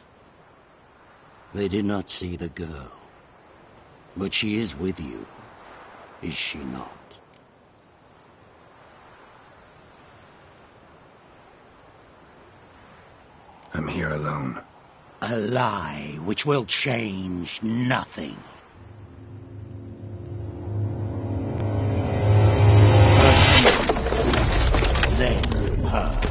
They did not see the girl. But she is with you, is she not? I'm here alone. A lie which will change nothing. What?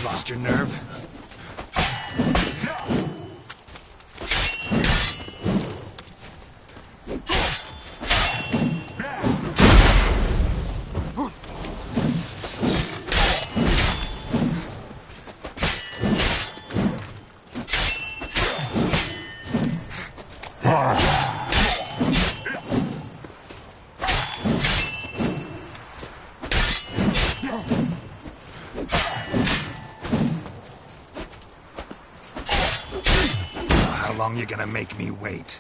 Lost your nerve? How long you gonna make me wait?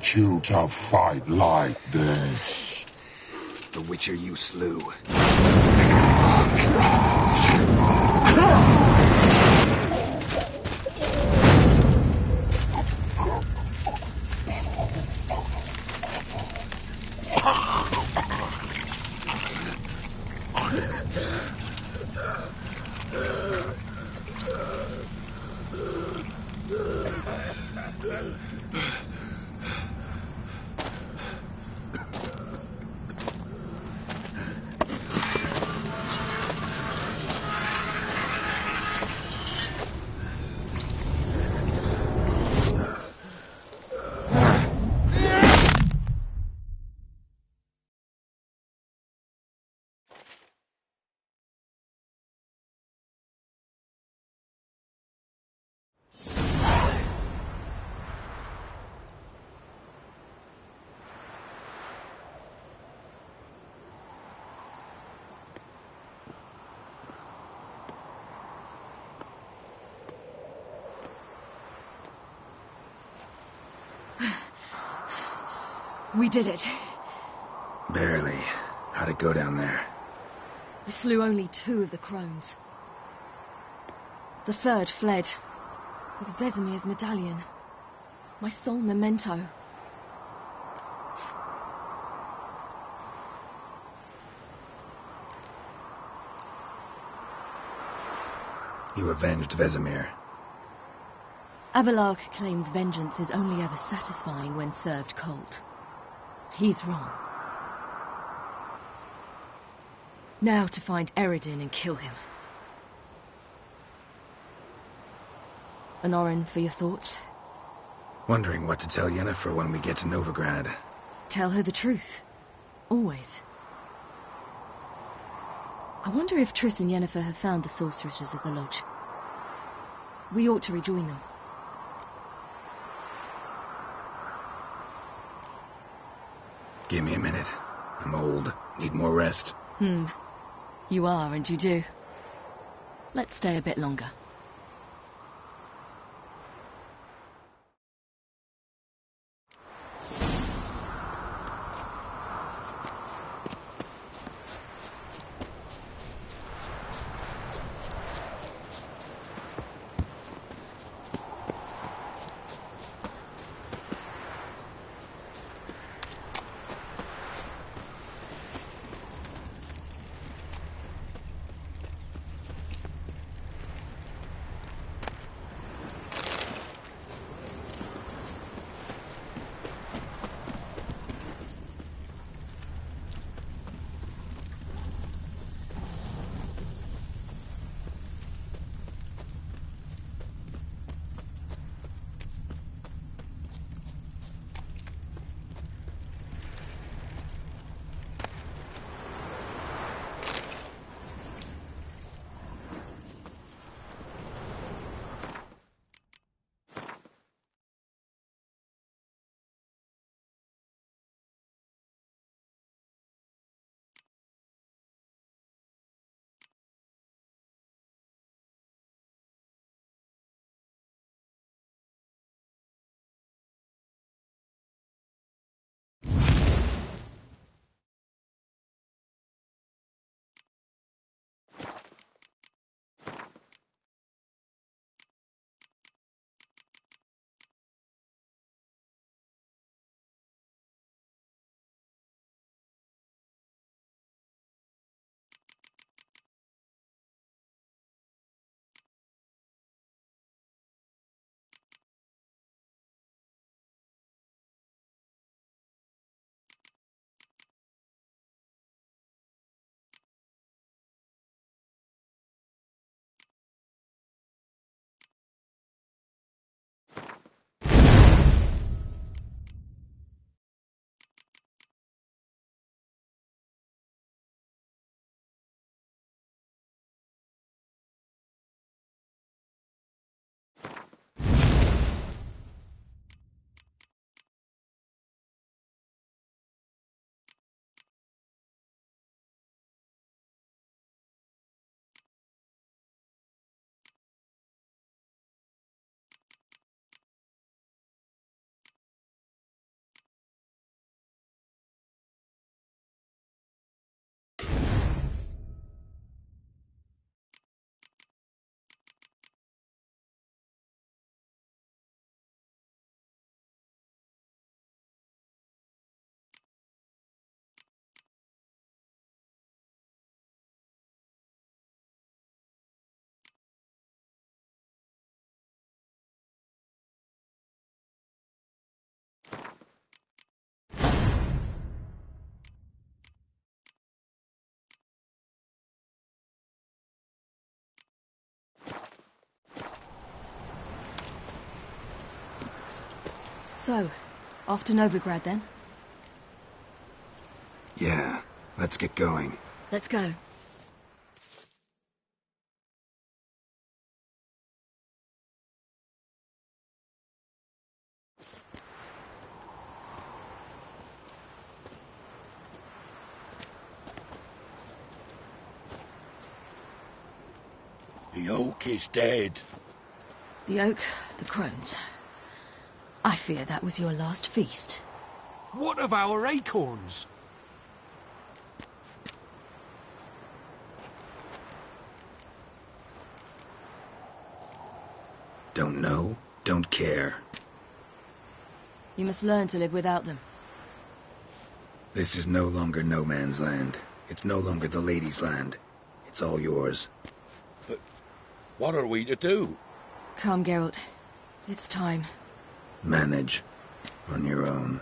teach you to fight like this. The Witcher you slew. We did it. Barely. How'd it go down there? I slew only 2 of the crones. The third fled, with Vesemir's medallion. My sole memento. You avenged Vesemir. Abelard claims vengeance is only ever satisfying when served cold. He's wrong. Now to find Eredin and kill him. Honorin, for your thoughts? Wondering what to tell Yennefer when we get to Novigrad. Tell her the truth. Always. I wonder if Triss and Yennefer have found the sorceresses of the Lodge. We ought to rejoin them. Give me a minute. I'm old. Need more rest. You are, and you do. Let's stay a bit longer. So, off to Novigrad then? Yeah, let's get going. Let's go. The oak is dead. The oak, the crones. I fear that was your last feast. What of our acorns? Don't know, don't care. You must learn to live without them. This is no longer no man's land. It's no longer the lady's land. It's all yours. But what are we to do? Come, Geralt. It's time. Manage. On your own.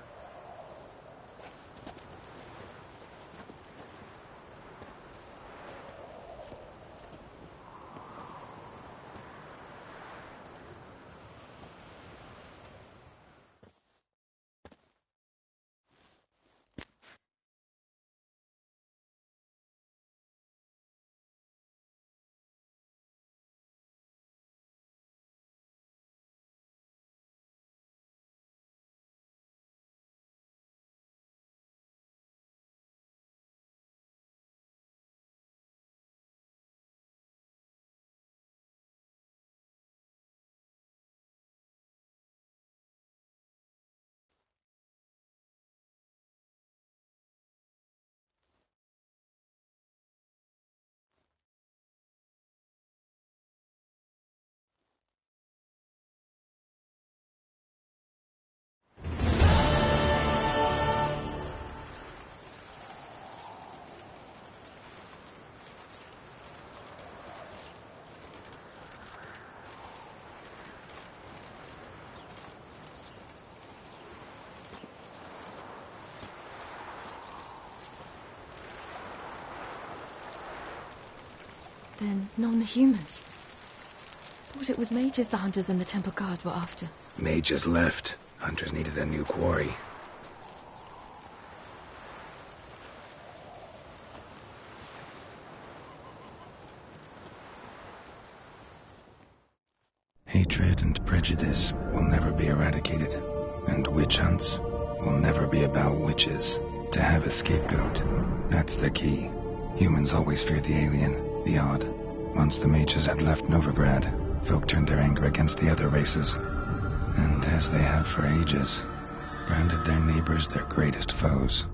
Then non-humans. Thought it was mages the hunters and the temple guard were after. Mages left. Hunters needed a new quarry. Hatred and prejudice will never be eradicated, and witch hunts will never be about witches. To have a scapegoat, that's the key. Humans always fear the alien, the odd. Once the mages had left Novigrad, folk turned their anger against the other races, and as they have for ages, branded their neighbors their greatest foes.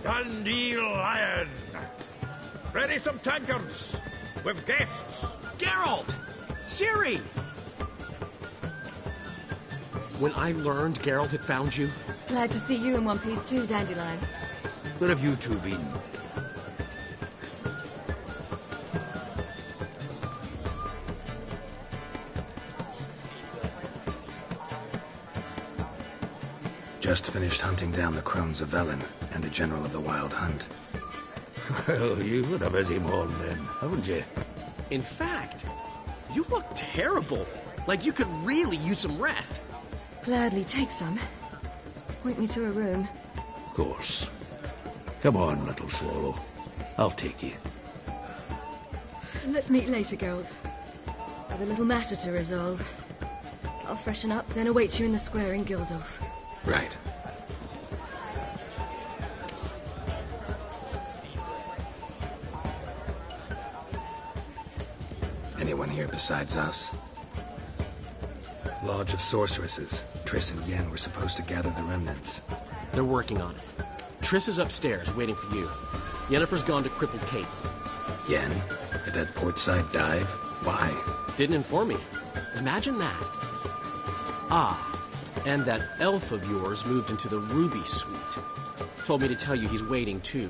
Dandelion! Ready some tankards with guests. Geralt! Ciri! When I learned Geralt had found you... Glad to see you in one piece too, Dandelion. Where have you two been? Just finished hunting down the crones of Velen and a general of the Wild Hunt. Well, you've had a busy morning then, haven't you? In fact, you look terrible. Like you could really use some rest. Gladly take some. Point me to a room. Of course. Come on, little swallow. I'll take you. Let's meet later, Geralt. I've a little matter to resolve. I'll freshen up, then await you in the square in Gildorf. Right. Anyone here besides us? Lodge of Sorceresses. Triss and Yen were supposed to gather the remnants. They're working on it. Triss is upstairs, waiting for you. Yennefer's gone to Crippled Kate's. Yen? At that portside dive? Why? Didn't inform me. Imagine that. Ah, and that elf of yours moved into the Ruby Suite. Told me to tell you he's waiting, too.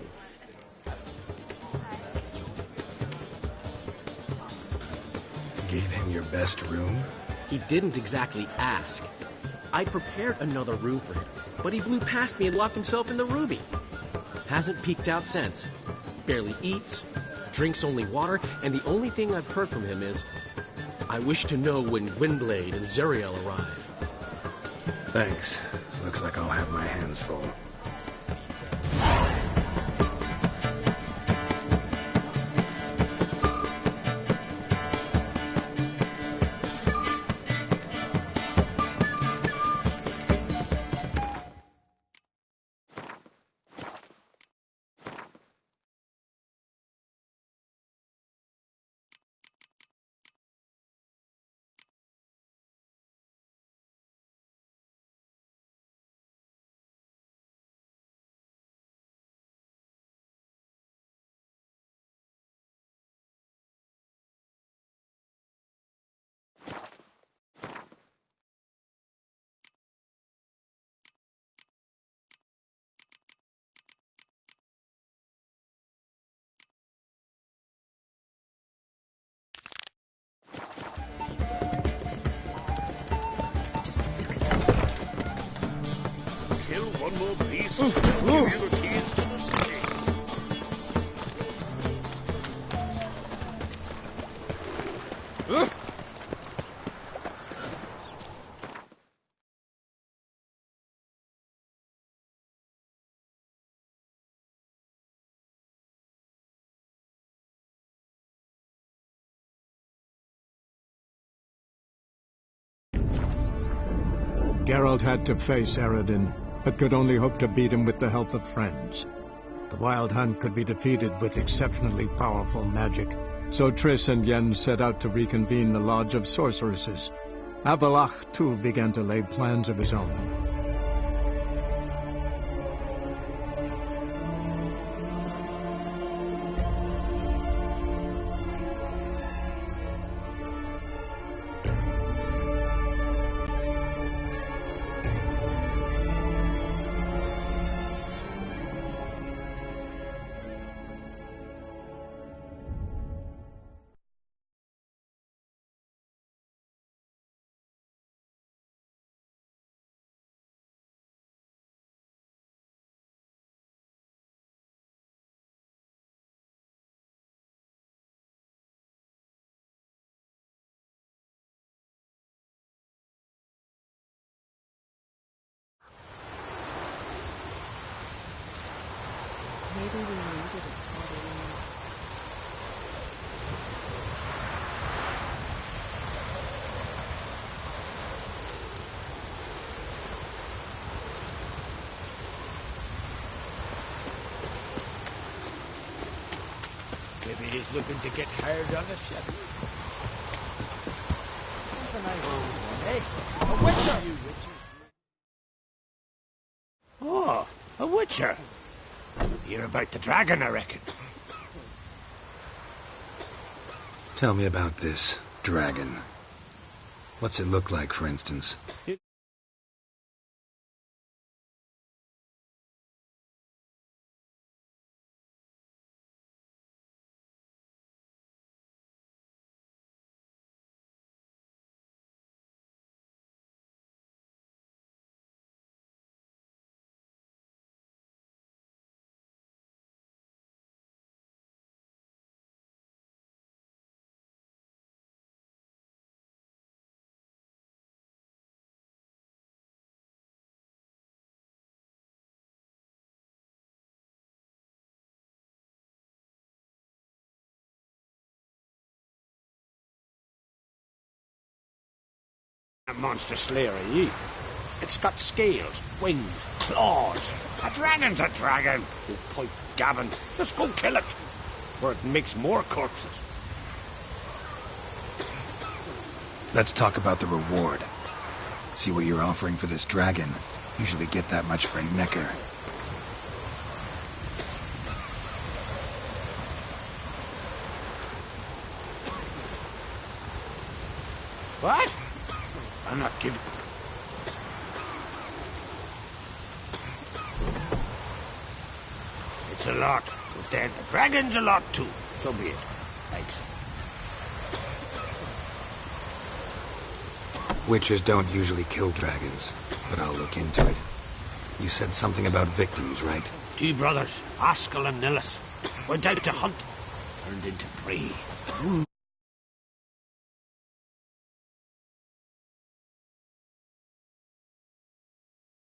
best room? He didn't exactly ask. I prepared another room for him, but he blew past me and locked himself in the Ruby. Hasn't peeked out since. Barely eats, drinks only water, and the only thing I've heard from him is, "I wish to know when Gwynblade and Zariel arrive." Thanks. Looks like I'll have my hands full. One more beast, and I'll give you the keys to the city. Geralt had to face Eredin, but could only hope to beat him with the help of friends. The Wild Hunt could be defeated with exceptionally powerful magic, so Triss and Yen set out to reconvene the Lodge of Sorceresses. Avalach, too, began to lay plans of his own. Maybe we needed a spot in. Maybe he's looking to get hired on the set. Something I hold one, eh? A witcher! You witches. Oh, a witcher. You're about the dragon, I reckon. Tell me about this dragon. What's it look like, for instance? A monster slayer, eh? It's got scales, wings, claws. A dragon's a dragon. You point Gavin. Just go kill it. Or it makes more corpses. Let's talk about the reward. See what you're offering for this dragon. Usually get that much for a necker. What? I'm not giving... It's a lot, but then the dragon's a lot too. So be it. Thanks. Witches don't usually kill dragons, but I'll look into it. You said something about victims, right? 2 brothers, Askell and Nillis, went out to hunt, turned into prey.